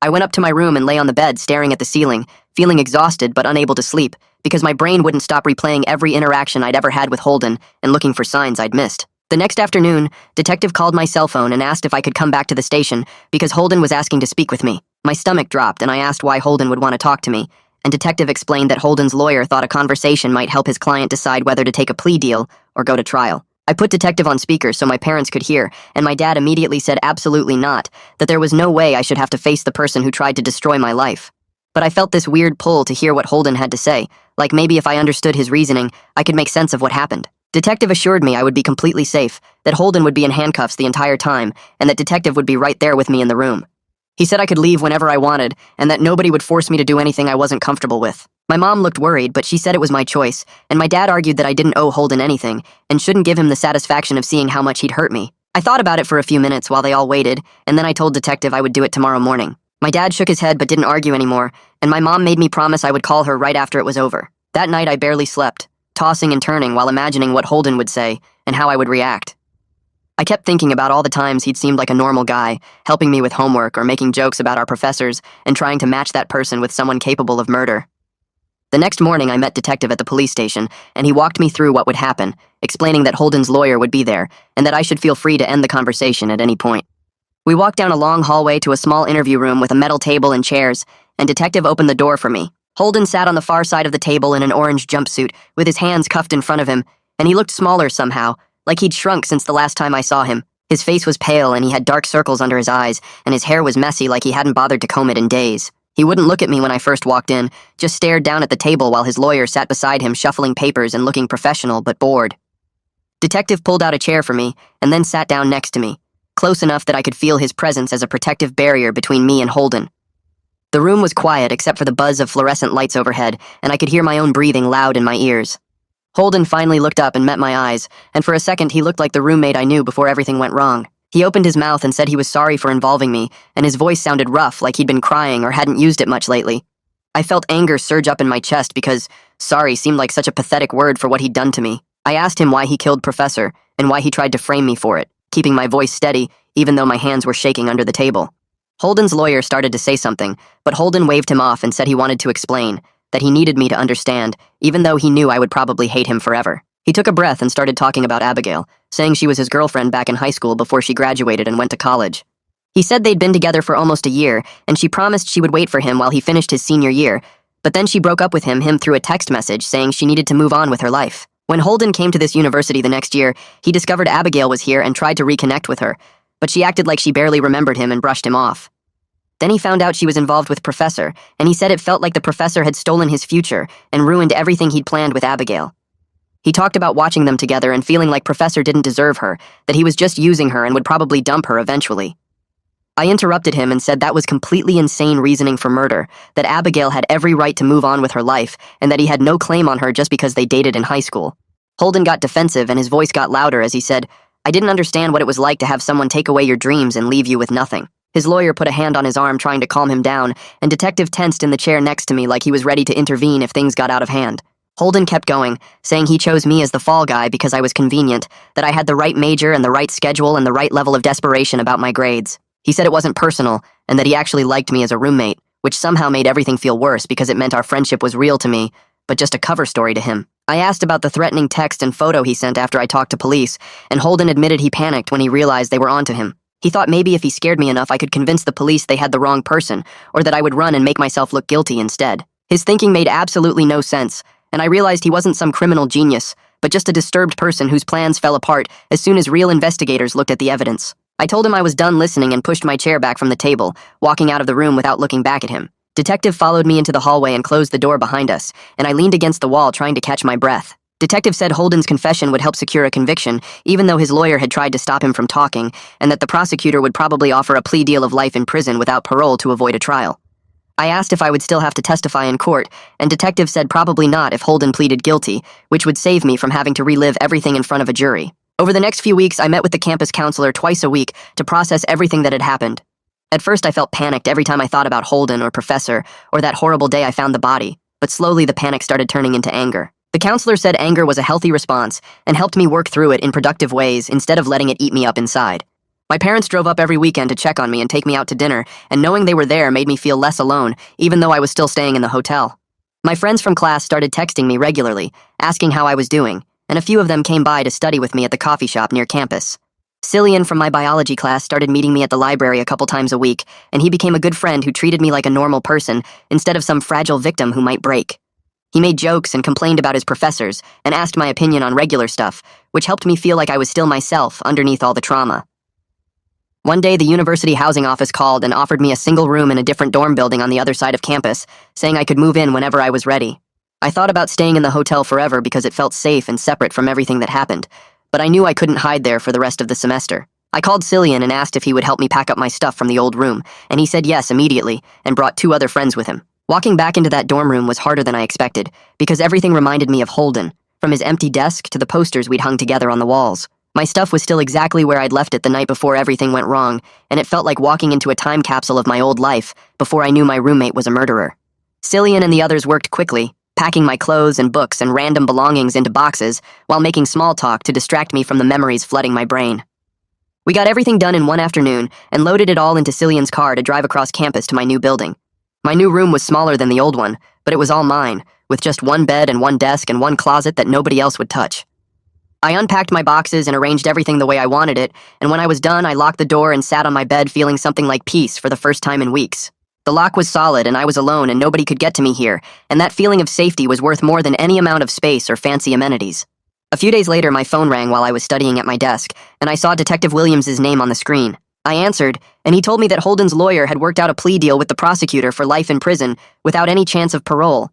I went up to my room and lay on the bed staring at the ceiling, feeling exhausted but unable to sleep, because my brain wouldn't stop replaying every interaction I'd ever had with Holden and looking for signs I'd missed. The next afternoon, Detective called my cell phone and asked if I could come back to the station because Holden was asking to speak with me. My stomach dropped and I asked why Holden would want to talk to me, and Detective explained that Holden's lawyer thought a conversation might help his client decide whether to take a plea deal or go to trial. I put Detective on speaker so my parents could hear, and my dad immediately said absolutely not, that there was no way I should have to face the person who tried to destroy my life. But I felt this weird pull to hear what Holden had to say, like maybe if I understood his reasoning, I could make sense of what happened. Detective assured me I would be completely safe, that Holden would be in handcuffs the entire time, and that Detective would be right there with me in the room. He said I could leave whenever I wanted, and that nobody would force me to do anything I wasn't comfortable with. My mom looked worried, but she said it was my choice, and my dad argued that I didn't owe Holden anything, and shouldn't give him the satisfaction of seeing how much he'd hurt me. I thought about it for a few minutes while they all waited, and then I told Detective I would do it tomorrow morning. My dad shook his head but didn't argue anymore, and my mom made me promise I would call her right after it was over. That night I barely slept. tossing and turning while imagining what Holden would say and how I would react. I kept thinking about all the times he'd seemed like a normal guy, helping me with homework or making jokes about our professors and trying to match that person with someone capable of murder. The next morning, I met Detective at the police station, and he walked me through what would happen, explaining that Holden's lawyer would be there and that I should feel free to end the conversation at any point. We walked down a long hallway to a small interview room with a metal table and chairs, and Detective opened the door for me. Holden sat on the far side of the table in an orange jumpsuit, with his hands cuffed in front of him, and he looked smaller somehow, like he'd shrunk since the last time I saw him. His face was pale and he had dark circles under his eyes, and his hair was messy like he hadn't bothered to comb it in days. He wouldn't look at me when I first walked in, just stared down at the table while his lawyer sat beside him shuffling papers and looking professional but bored. Detective pulled out a chair for me and then sat down next to me, close enough that I could feel his presence as a protective barrier between me and Holden. The room was quiet except for the buzz of fluorescent lights overhead, and I could hear my own breathing loud in my ears. Holden finally looked up and met my eyes, and for a second he looked like the roommate I knew before everything went wrong. He opened his mouth and said he was sorry for involving me, and his voice sounded rough, like he'd been crying or hadn't used it much lately. I felt anger surge up in my chest because sorry seemed like such a pathetic word for what he'd done to me. I asked him why he killed Professor, and why he tried to frame me for it, keeping my voice steady even though my hands were shaking under the table. Holden's lawyer started to say something, but Holden waved him off and said he wanted to explain, that he needed me to understand, even though he knew I would probably hate him forever. He took a breath and started talking about Abigail, saying she was his girlfriend back in high school before she graduated and went to college. He said they'd been together for almost a year, and she promised she would wait for him while he finished his senior year, but then she broke up with him through a text message saying she needed to move on with her life. When Holden came to this university the next year, he discovered Abigail was here and tried to reconnect with her, but she acted like she barely remembered him and brushed him off. Then he found out she was involved with Professor, and he said it felt like the Professor had stolen his future and ruined everything he'd planned with Abigail. He talked about watching them together and feeling like Professor didn't deserve her, that he was just using her and would probably dump her eventually. I interrupted him and said that was completely insane reasoning for murder, that Abigail had every right to move on with her life, and that he had no claim on her just because they dated in high school. Holden got defensive and his voice got louder as he said, "I didn't understand what it was like to have someone take away your dreams and leave you with nothing." His lawyer put a hand on his arm trying to calm him down, and Detective tensed in the chair next to me like he was ready to intervene if things got out of hand. Holden kept going, saying he chose me as the fall guy because I was convenient, that I had the right major and the right schedule and the right level of desperation about my grades. He said it wasn't personal, and that he actually liked me as a roommate, which somehow made everything feel worse because it meant our friendship was real to me, but just a cover story to him. I asked about the threatening text and photo he sent after I talked to police, and Holden admitted he panicked when he realized they were onto him. He thought maybe if he scared me enough I could convince the police they had the wrong person, or that I would run and make myself look guilty instead. His thinking made absolutely no sense, and I realized he wasn't some criminal genius, but just a disturbed person whose plans fell apart as soon as real investigators looked at the evidence. I told him I was done listening and pushed my chair back from the table, walking out of the room without looking back at him. Detective followed me into the hallway and closed the door behind us, and I leaned against the wall trying to catch my breath. Detective said Holden's confession would help secure a conviction, even though his lawyer had tried to stop him from talking, and that the prosecutor would probably offer a plea deal of life in prison without parole to avoid a trial. I asked if I would still have to testify in court, and Detective said probably not if Holden pleaded guilty, which would save me from having to relive everything in front of a jury. Over the next few weeks, I met with the campus counselor twice a week to process everything that had happened. At first, I felt panicked every time I thought about Holden or Professor, or that horrible day I found the body, but slowly the panic started turning into anger. The counselor said anger was a healthy response and helped me work through it in productive ways instead of letting it eat me up inside. My parents drove up every weekend to check on me and take me out to dinner, and knowing they were there made me feel less alone, even though I was still staying in the hotel. My friends from class started texting me regularly, asking how I was doing, and a few of them came by to study with me at the coffee shop near campus. Cillian from my biology class started meeting me at the library a couple times a week, and he became a good friend who treated me like a normal person instead of some fragile victim who might break. He made jokes and complained about his professors and asked my opinion on regular stuff, which helped me feel like I was still myself underneath all the trauma. One day, the university housing office called and offered me a single room in a different dorm building on the other side of campus, saying I could move in whenever I was ready. I thought about staying in the hotel forever because it felt safe and separate from everything that happened, but I knew I couldn't hide there for the rest of the semester. I called Cillian and asked if he would help me pack up my stuff from the old room, and he said yes immediately and brought 2 other friends with him. Walking back into that dorm room was harder than I expected, because everything reminded me of Holden, from his empty desk to the posters we'd hung together on the walls. My stuff was still exactly where I'd left it the night before everything went wrong, and it felt like walking into a time capsule of my old life before I knew my roommate was a murderer. Cillian and the others worked quickly, packing my clothes and books and random belongings into boxes while making small talk to distract me from the memories flooding my brain. We got everything done in one afternoon and loaded it all into Cillian's car to drive across campus to my new building. My new room was smaller than the old one, but it was all mine, with just one bed and one desk and one closet that nobody else would touch. I unpacked my boxes and arranged everything the way I wanted it, and when I was done, I locked the door and sat on my bed feeling something like peace for the first time in weeks. The lock was solid and I was alone and nobody could get to me here, and that feeling of safety was worth more than any amount of space or fancy amenities. A few days later, my phone rang while I was studying at my desk, and I saw Detective Williams' name on the screen. I answered, and he told me that Holden's lawyer had worked out a plea deal with the prosecutor for life in prison without any chance of parole.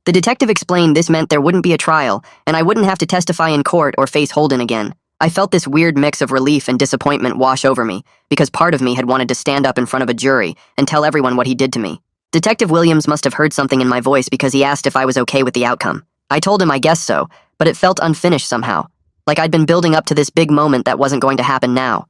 The detective explained this meant there wouldn't be a trial, and I wouldn't have to testify in court or face Holden again. I felt this weird mix of relief and disappointment wash over me, because part of me had wanted to stand up in front of a jury and tell everyone what he did to me. Detective Williams must have heard something in my voice because he asked if I was okay with the outcome. I told him I guessed so, but it felt unfinished somehow, like I'd been building up to this big moment that wasn't going to happen now.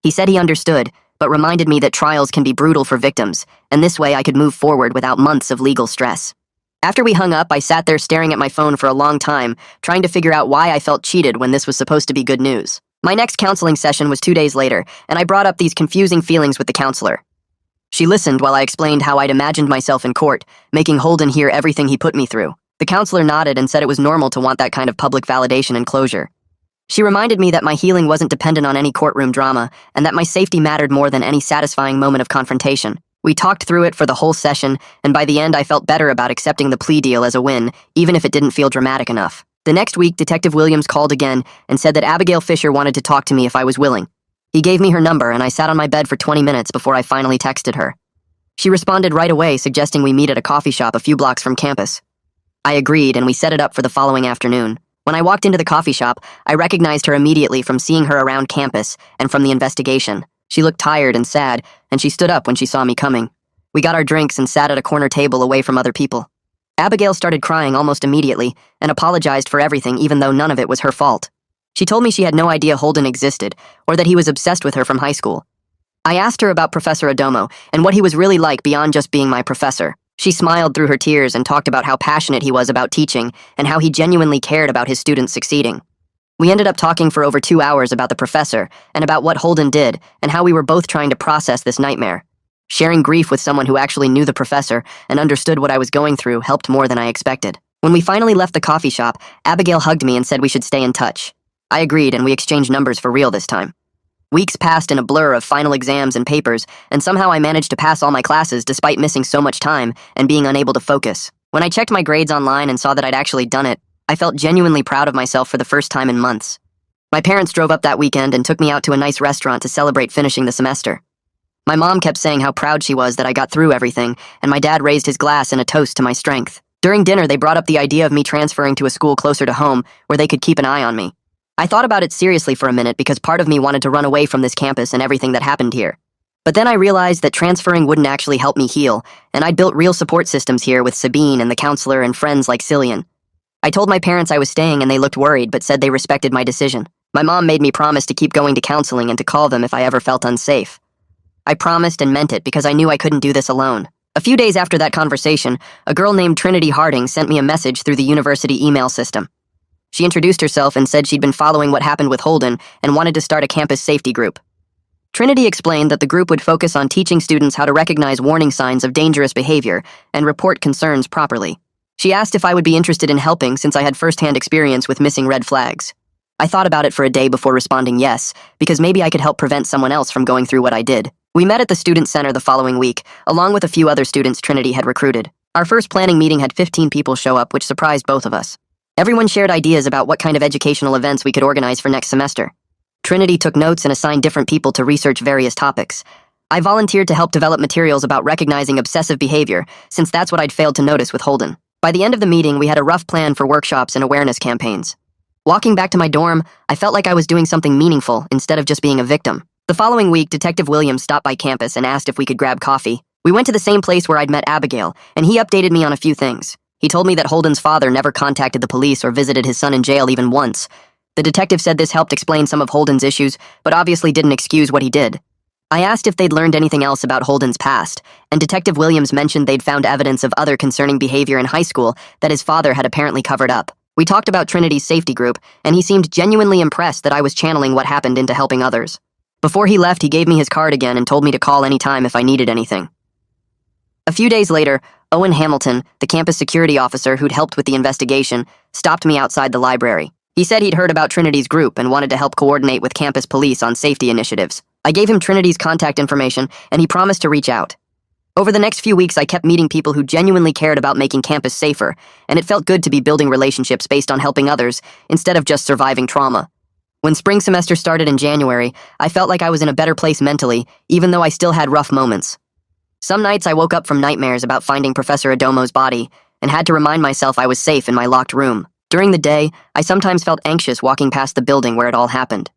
He said he understood, but reminded me that trials can be brutal for victims, and this way I could move forward without months of legal stress. After we hung up, I sat there staring at my phone for a long time, trying to figure out why I felt cheated when this was supposed to be good news. My next counseling session was 2 days later, and I brought up these confusing feelings with the counselor. She listened while I explained how I'd imagined myself in court, making Holden hear everything he put me through. The counselor nodded and said it was normal to want that kind of public validation and closure. She reminded me that my healing wasn't dependent on any courtroom drama, and that my safety mattered more than any satisfying moment of confrontation. We talked through it for the whole session, and by the end I felt better about accepting the plea deal as a win, even if it didn't feel dramatic enough. The next week, Detective Williams called again and said that Abigail Fisher wanted to talk to me if I was willing. He gave me her number, and I sat on my bed for 20 minutes before I finally texted her. She responded right away, suggesting we meet at a coffee shop a few blocks from campus. I agreed, and we set it up for the following afternoon. When I walked into the coffee shop, I recognized her immediately from seeing her around campus and from the investigation. She looked tired and sad, and she stood up when she saw me coming. We got our drinks and sat at a corner table away from other people. Abigail started crying almost immediately and apologized for everything, even though none of it was her fault. She told me she had no idea Holden existed, or that he was obsessed with her from high school. I asked her about Professor Adomo and what he was really like beyond just being my professor. She smiled through her tears and talked about how passionate he was about teaching and how he genuinely cared about his students succeeding. We ended up talking for over 2 hours about the professor and about what Holden did and how we were both trying to process this nightmare. Sharing grief with someone who actually knew the professor and understood what I was going through helped more than I expected. When we finally left the coffee shop, Abigail hugged me and said we should stay in touch. I agreed, and we exchanged numbers for real this time. Weeks passed in a blur of final exams and papers, and somehow I managed to pass all my classes despite missing so much time and being unable to focus. When I checked my grades online and saw that I'd actually done it, I felt genuinely proud of myself for the first time in months. My parents drove up that weekend and took me out to a nice restaurant to celebrate finishing the semester. My mom kept saying how proud she was that I got through everything, and my dad raised his glass in a toast to my strength. During dinner, they brought up the idea of me transferring to a school closer to home where they could keep an eye on me. I thought about it seriously for a minute because part of me wanted to run away from this campus and everything that happened here. But then I realized that transferring wouldn't actually help me heal, and I'd built real support systems here with Sabine and the counselor and friends like Cillian. I told my parents I was staying and they looked worried but said they respected my decision. My mom made me promise to keep going to counseling and to call them if I ever felt unsafe. I promised and meant it because I knew I couldn't do this alone. A few days after that conversation, a girl named Trinity Harding sent me a message through the university email system. She introduced herself and said she'd been following what happened with Holden and wanted to start a campus safety group. Trinity explained that the group would focus on teaching students how to recognize warning signs of dangerous behavior and report concerns properly. She asked if I would be interested in helping since I had first-hand experience with missing red flags. I thought about it for a day before responding yes, because maybe I could help prevent someone else from going through what I did. We met at the student center the following week, along with a few other students Trinity had recruited. Our first planning meeting had 15 people show up, which surprised both of us. Everyone shared ideas about what kind of educational events we could organize for next semester. Trinity took notes and assigned different people to research various topics. I volunteered to help develop materials about recognizing obsessive behavior, since that's what I'd failed to notice with Holden. By the end of the meeting, we had a rough plan for workshops and awareness campaigns. Walking back to my dorm, I felt like I was doing something meaningful instead of just being a victim. The following week, Detective Williams stopped by campus and asked if we could grab coffee. We went to the same place where I'd met Abigail, and he updated me on a few things. He told me that Holden's father never contacted the police or visited his son in jail even once. The detective said this helped explain some of Holden's issues, but obviously didn't excuse what he did. I asked if they'd learned anything else about Holden's past, and Detective Williams mentioned they'd found evidence of other concerning behavior in high school that his father had apparently covered up. We talked about Trinity's safety group, and he seemed genuinely impressed that I was channeling what happened into helping others. Before he left, he gave me his card again and told me to call anytime if I needed anything. A few days later, Owen Hamilton, the campus security officer who'd helped with the investigation, stopped me outside the library. He said he'd heard about Trinity's group and wanted to help coordinate with campus police on safety initiatives. I gave him Trinity's contact information, and he promised to reach out. Over the next few weeks, I kept meeting people who genuinely cared about making campus safer, and it felt good to be building relationships based on helping others instead of just surviving trauma. When spring semester started in January, I felt like I was in a better place mentally, even though I still had rough moments. Some nights I woke up from nightmares about finding Professor Adomo's body and had to remind myself I was safe in my locked room. During the day, I sometimes felt anxious walking past the building where it all happened.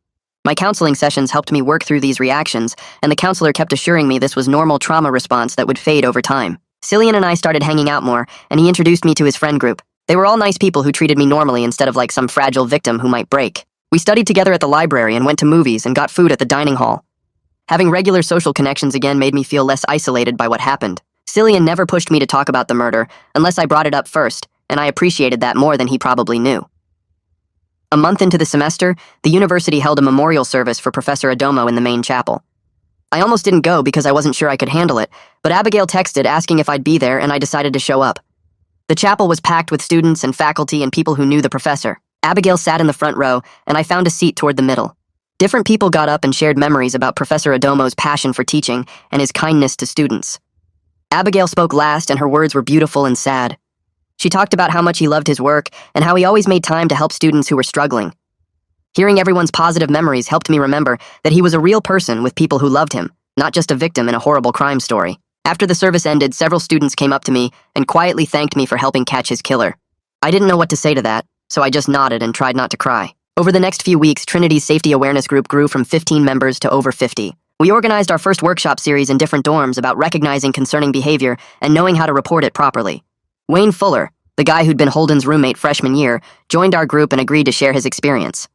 My counseling sessions helped me work through these reactions, and the counselor kept assuring me this was normal trauma response that would fade over time. Cillian and I started hanging out more, and he introduced me to his friend group. They were all nice people who treated me normally instead of like some fragile victim who might break. We studied together at the library and went to movies and got food at the dining hall. Having regular social connections again made me feel less isolated by what happened. Cillian never pushed me to talk about the murder unless I brought it up first, and I appreciated that more than he probably knew. A month into the semester, the university held a memorial service for Professor Adomo in the main chapel. I almost didn't go because I wasn't sure I could handle it, but Abigail texted asking if I'd be there, and I decided to show up. The chapel was packed with students and faculty and people who knew the professor. Abigail sat in the front row, and I found a seat toward the middle. Different people got up and shared memories about Professor Adomo's passion for teaching and his kindness to students. Abigail spoke last, and her words were beautiful and sad. She talked about how much he loved his work and how he always made time to help students who were struggling. Hearing everyone's positive memories helped me remember that he was a real person with people who loved him, not just a victim in a horrible crime story. After the service ended, several students came up to me and quietly thanked me for helping catch his killer. I didn't know what to say to that, so I just nodded and tried not to cry. Over the next few weeks, Trinity's safety awareness group grew from 15 members to over 50. We organized our first workshop series in different dorms about recognizing concerning behavior and knowing how to report it properly. Wayne Fuller, the guy who'd been Holden's roommate freshman year, joined our group and agreed to share his experience.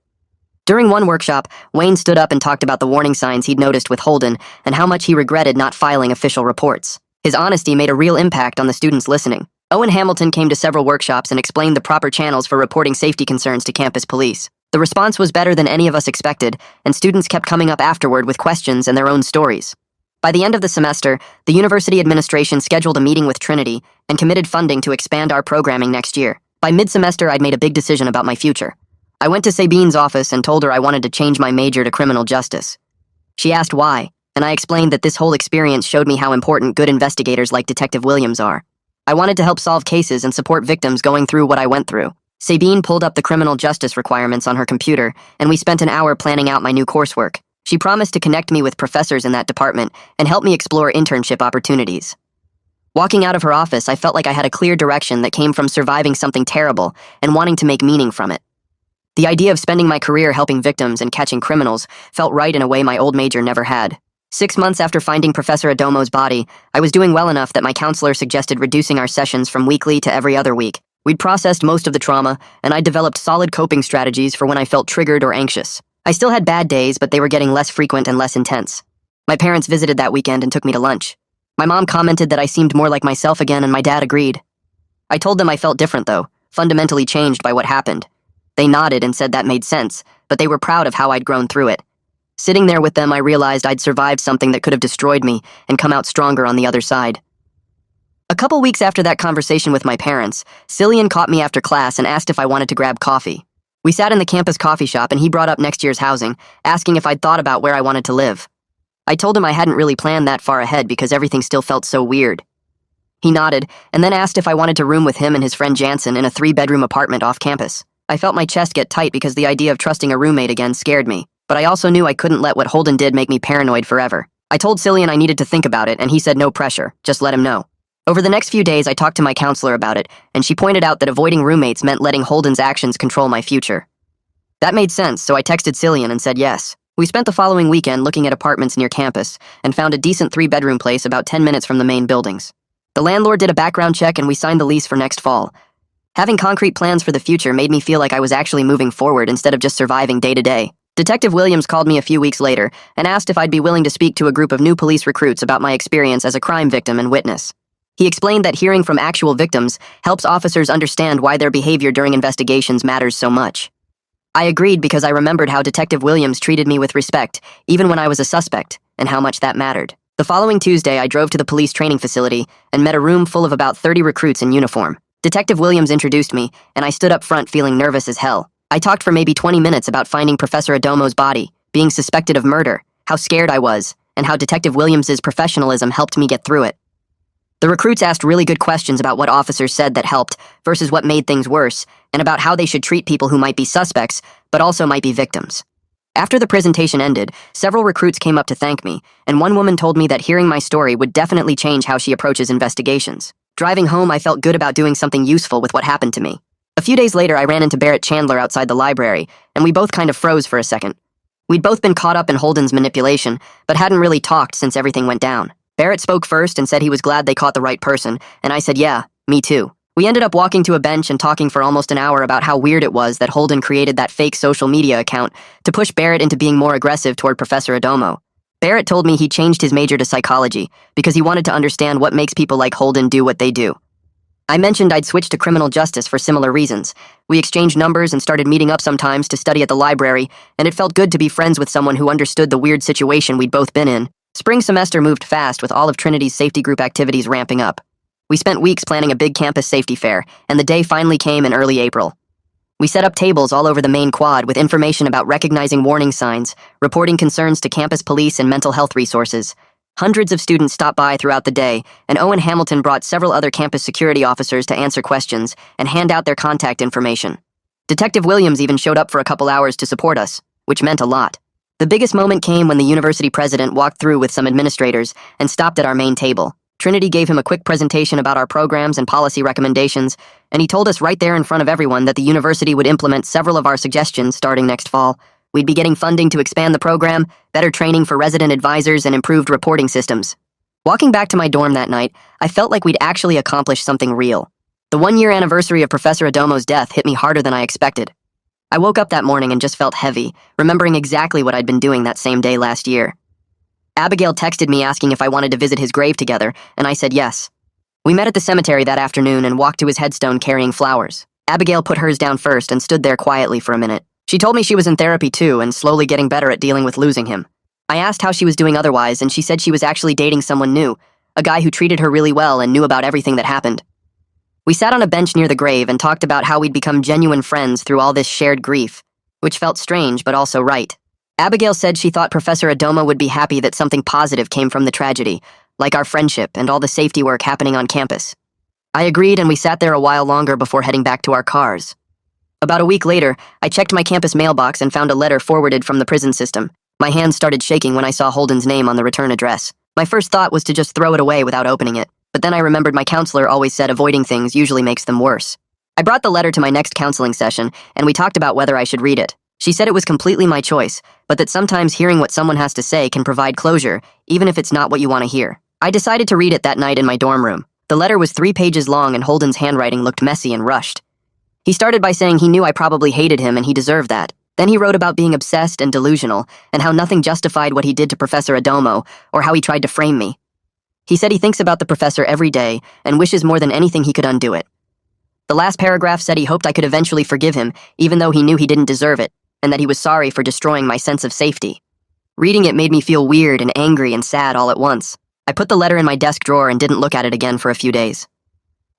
During one workshop, Wayne stood up and talked about the warning signs he'd noticed with Holden and how much he regretted not filing official reports. His honesty made a real impact on the students listening. Owen Hamilton came to several workshops and explained the proper channels for reporting safety concerns to campus police. The response was better than any of us expected, and students kept coming up afterward with questions and their own stories. By the end of the semester, the university administration scheduled a meeting with Trinity and committed funding to expand our programming next year. By mid-semester, I'd made a big decision about my future. I went to Sabine's office and told her I wanted to change my major to criminal justice. She asked why, and I explained that this whole experience showed me how important good investigators like Detective Williams are. I wanted to help solve cases and support victims going through what I went through. Sabine pulled up the criminal justice requirements on her computer, and we spent an hour planning out my new coursework. She promised to connect me with professors in that department and help me explore internship opportunities. Walking out of her office, I felt like I had a clear direction that came from surviving something terrible and wanting to make meaning from it. The idea of spending my career helping victims and catching criminals felt right in a way my old major never had. 6 months after finding Professor Adomo's body, I was doing well enough that my counselor suggested reducing our sessions from weekly to every other week. We'd processed most of the trauma, and I'd developed solid coping strategies for when I felt triggered or anxious. I still had bad days, but they were getting less frequent and less intense. My parents visited that weekend and took me to lunch. My mom commented that I seemed more like myself again, and my dad agreed. I told them I felt different, though, fundamentally changed by what happened. They nodded and said that made sense, but they were proud of how I'd grown through it. Sitting there with them, I realized I'd survived something that could have destroyed me and come out stronger on the other side. A couple weeks after that conversation with my parents, Cillian caught me after class and asked if I wanted to grab coffee. We sat in the campus coffee shop and he brought up next year's housing, asking if I'd thought about where I wanted to live. I told him I hadn't really planned that far ahead because everything still felt so weird. He nodded and then asked if I wanted to room with him and his friend Jansen in a 3-bedroom apartment off campus. I felt my chest get tight because the idea of trusting a roommate again scared me, but I also knew I couldn't let what Holden did make me paranoid forever. I told Cillian I needed to think about it and he said no pressure, just let him know. Over the next few days, I talked to my counselor about it, and she pointed out that avoiding roommates meant letting Holden's actions control my future. That made sense, so I texted Cillian and said yes. We spent the following weekend looking at apartments near campus and found a decent 3-bedroom place about 10 minutes from the main buildings. The landlord did a background check and we signed the lease for next fall. Having concrete plans for the future made me feel like I was actually moving forward instead of just surviving day to day. Detective Williams called me a few weeks later and asked if I'd be willing to speak to a group of new police recruits about my experience as a crime victim and witness. He explained that hearing from actual victims helps officers understand why their behavior during investigations matters so much. I agreed because I remembered how Detective Williams treated me with respect, even when I was a suspect, and how much that mattered. The following Tuesday, I drove to the police training facility and met a room full of about 30 recruits in uniform. Detective Williams introduced me, and I stood up front feeling nervous as hell. I talked for maybe 20 minutes about finding Professor Adomo's body, being suspected of murder, how scared I was, and how Detective Williams's professionalism helped me get through it. The recruits asked really good questions about what officers said that helped versus what made things worse, and about how they should treat people who might be suspects, but also might be victims. After the presentation ended, several recruits came up to thank me, and one woman told me that hearing my story would definitely change how she approaches investigations. Driving home, I felt good about doing something useful with what happened to me. A few days later, I ran into Barrett Chandler outside the library, and we both kind of froze for a second. We'd both been caught up in Holden's manipulation, but hadn't really talked since everything went down. Barrett spoke first and said he was glad they caught the right person, and I said, yeah, me too. We ended up walking to a bench and talking for almost an hour about how weird it was that Holden created that fake social media account to push Barrett into being more aggressive toward Professor Adomo. Barrett told me he changed his major to psychology because he wanted to understand what makes people like Holden do what they do. I mentioned I'd switched to criminal justice for similar reasons. We exchanged numbers and started meeting up sometimes to study at the library, and it felt good to be friends with someone who understood the weird situation we'd both been in. Spring semester moved fast with all of Trinity's safety group activities ramping up. We spent weeks planning a big campus safety fair, and the day finally came in early April. We set up tables all over the main quad with information about recognizing warning signs, reporting concerns to campus police and mental health resources. Hundreds of students stopped by throughout the day, and Owen Hamilton brought several other campus security officers to answer questions and hand out their contact information. Detective Williams even showed up for a couple hours to support us, which meant a lot. The biggest moment came when the university president walked through with some administrators and stopped at our main table. Trinity gave him a quick presentation about our programs and policy recommendations, and he told us right there in front of everyone that the university would implement several of our suggestions starting next fall. We'd be getting funding to expand the program, better training for resident advisors, and improved reporting systems. Walking back to my dorm that night, I felt like we'd actually accomplished something real. The one-year anniversary of Professor Adomo's death hit me harder than I expected. I woke up that morning and just felt heavy, remembering exactly what I'd been doing that same day last year. Abigail texted me asking if I wanted to visit his grave together, and I said yes. We met at the cemetery that afternoon and walked to his headstone carrying flowers. Abigail put hers down first and stood there quietly for a minute. She told me she was in therapy too and slowly getting better at dealing with losing him. I asked how she was doing otherwise, and she said she was actually dating someone new, a guy who treated her really well and knew about everything that happened. We sat on a bench near the grave and talked about how we'd become genuine friends through all this shared grief, which felt strange but also right. Abigail said she thought Professor Adomo would be happy that something positive came from the tragedy, like our friendship and all the safety work happening on campus. I agreed, and we sat there a while longer before heading back to our cars. About a week later, I checked my campus mailbox and found a letter forwarded from the prison system. My hands started shaking when I saw Holden's name on the return address. My first thought was to just throw it away without opening it, but then I remembered my counselor always said avoiding things usually makes them worse. I brought the letter to my next counseling session, and we talked about whether I should read it. She said it was completely my choice, but that sometimes hearing what someone has to say can provide closure, even if it's not what you want to hear. I decided to read it that night in my dorm room. The letter was 3 pages long, and Holden's handwriting looked messy and rushed. He started by saying he knew I probably hated him and he deserved that. Then he wrote about being obsessed and delusional, and how nothing justified what he did to Professor Adomo, or how he tried to frame me. He said he thinks about the professor every day and wishes more than anything he could undo it. The last paragraph said he hoped I could eventually forgive him, even though he knew he didn't deserve it, and that he was sorry for destroying my sense of safety. Reading it made me feel weird and angry and sad all at once. I put the letter in my desk drawer and didn't look at it again for a few days.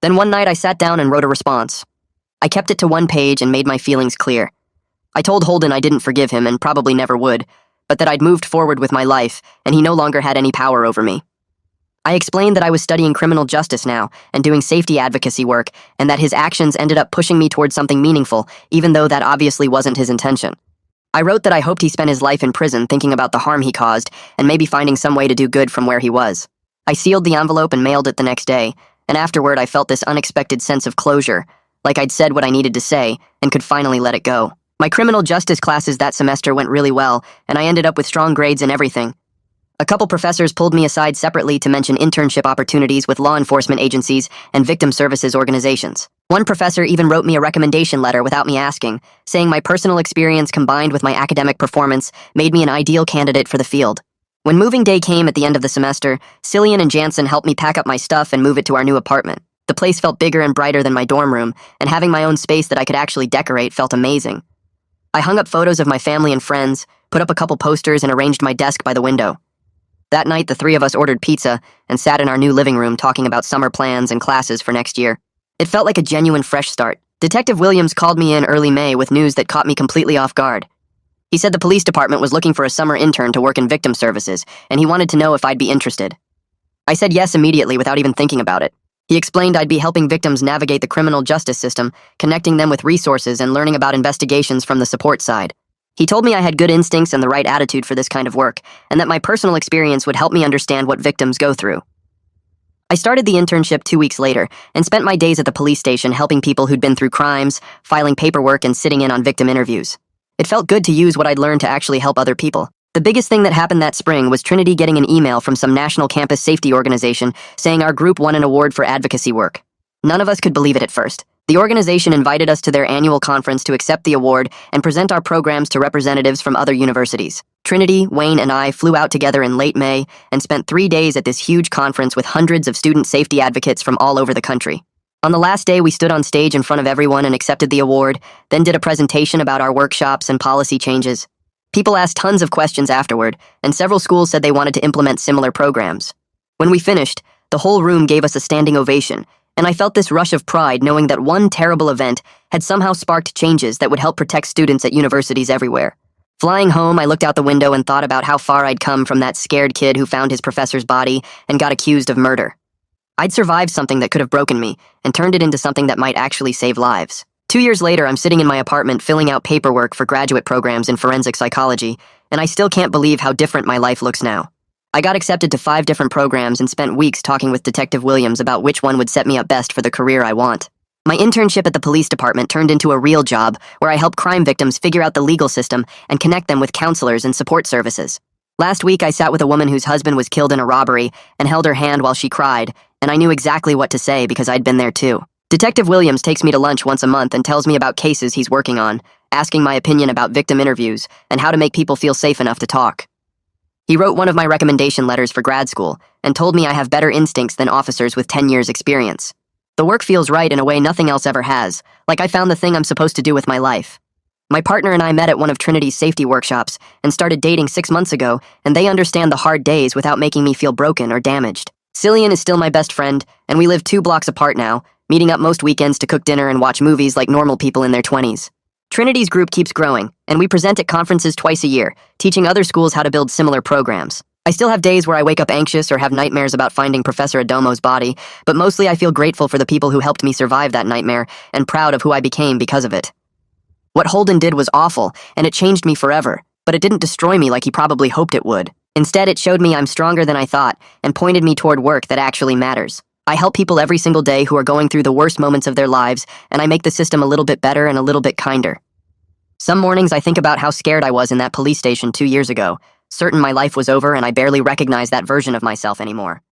Then one night I sat down and wrote a response. I kept it to 1 page and made my feelings clear. I told Holden I didn't forgive him and probably never would, but that I'd moved forward with my life and he no longer had any power over me. I explained that I was studying criminal justice now and doing safety advocacy work, and that his actions ended up pushing me towards something meaningful, even though that obviously wasn't his intention. I wrote that I hoped he spent his life in prison thinking about the harm he caused and maybe finding some way to do good from where he was. I sealed the envelope and mailed it the next day, and afterward I felt this unexpected sense of closure, like I'd said what I needed to say and could finally let it go. My criminal justice classes that semester went really well, and I ended up with strong grades in everything. A couple professors pulled me aside separately to mention internship opportunities with law enforcement agencies and victim services organizations. One professor even wrote me a recommendation letter without me asking, saying my personal experience combined with my academic performance made me an ideal candidate for the field. When moving day came at the end of the semester, Cillian and Jansen helped me pack up my stuff and move it to our new apartment. The place felt bigger and brighter than my dorm room, and having my own space that I could actually decorate felt amazing. I hung up photos of my family and friends, put up a couple posters, and arranged my desk by the window. That night, the three of us ordered pizza and sat in our new living room talking about summer plans and classes for next year. It felt like a genuine fresh start. Detective Williams called me in early May with news that caught me completely off guard. He said the police department was looking for a summer intern to work in victim services, and he wanted to know if I'd be interested. I said yes immediately without even thinking about it. He explained I'd be helping victims navigate the criminal justice system, connecting them with resources and learning about investigations from the support side. He told me I had good instincts and the right attitude for this kind of work, and that my personal experience would help me understand what victims go through. I started the internship 2 weeks later, and spent my days at the police station helping people who'd been through crimes, filing paperwork, and sitting in on victim interviews. It felt good to use what I'd learned to actually help other people. The biggest thing that happened that spring was Trinity getting an email from some national campus safety organization saying our group won an award for advocacy work. None of us could believe it at first. The organization invited us to their annual conference to accept the award and present our programs to representatives from other universities. Trinity, Wayne, and I flew out together in late May and spent 3 days at this huge conference with hundreds of student safety advocates from all over the country. On the last day, we stood on stage in front of everyone and accepted the award, then did a presentation about our workshops and policy changes. People asked tons of questions afterward, and several schools said they wanted to implement similar programs. When we finished, the whole room gave us a standing ovation, and I felt this rush of pride knowing that one terrible event had somehow sparked changes that would help protect students at universities everywhere. Flying home, I looked out the window and thought about how far I'd come from that scared kid who found his professor's body and got accused of murder. I'd survived something that could have broken me and turned it into something that might actually save lives. 2 years later, I'm sitting in my apartment filling out paperwork for graduate programs in forensic psychology, and I still can't believe how different my life looks now. I got accepted to 5 different programs and spent weeks talking with Detective Williams about which one would set me up best for the career I want. My internship at the police department turned into a real job where I help crime victims figure out the legal system and connect them with counselors and support services. Last week, I sat with a woman whose husband was killed in a robbery and held her hand while she cried, and I knew exactly what to say because I'd been there too. Detective Williams takes me to lunch once a month and tells me about cases he's working on, asking my opinion about victim interviews and how to make people feel safe enough to talk. He wrote one of my recommendation letters for grad school and told me I have better instincts than officers with 10 years experience. The work feels right in a way nothing else ever has, like I found the thing I'm supposed to do with my life. My partner and I met at one of Trinity's safety workshops and started dating 6 months ago, and they understand the hard days without making me feel broken or damaged. Cillian is still my best friend, and we live 2 blocks apart now, meeting up most weekends to cook dinner and watch movies like normal people in their 20s. Trinity's group keeps growing, and we present at conferences twice a year, teaching other schools how to build similar programs. I still have days where I wake up anxious or have nightmares about finding Professor Adomo's body, but mostly I feel grateful for the people who helped me survive that nightmare and proud of who I became because of it. What Holden did was awful, and it changed me forever, but it didn't destroy me like he probably hoped it would. Instead, it showed me I'm stronger than I thought and pointed me toward work that actually matters. I help people every single day who are going through the worst moments of their lives, and I make the system a little bit better and a little bit kinder. Some mornings I think about how scared I was in that police station 2 years ago, certain my life was over and I barely recognize that version of myself anymore.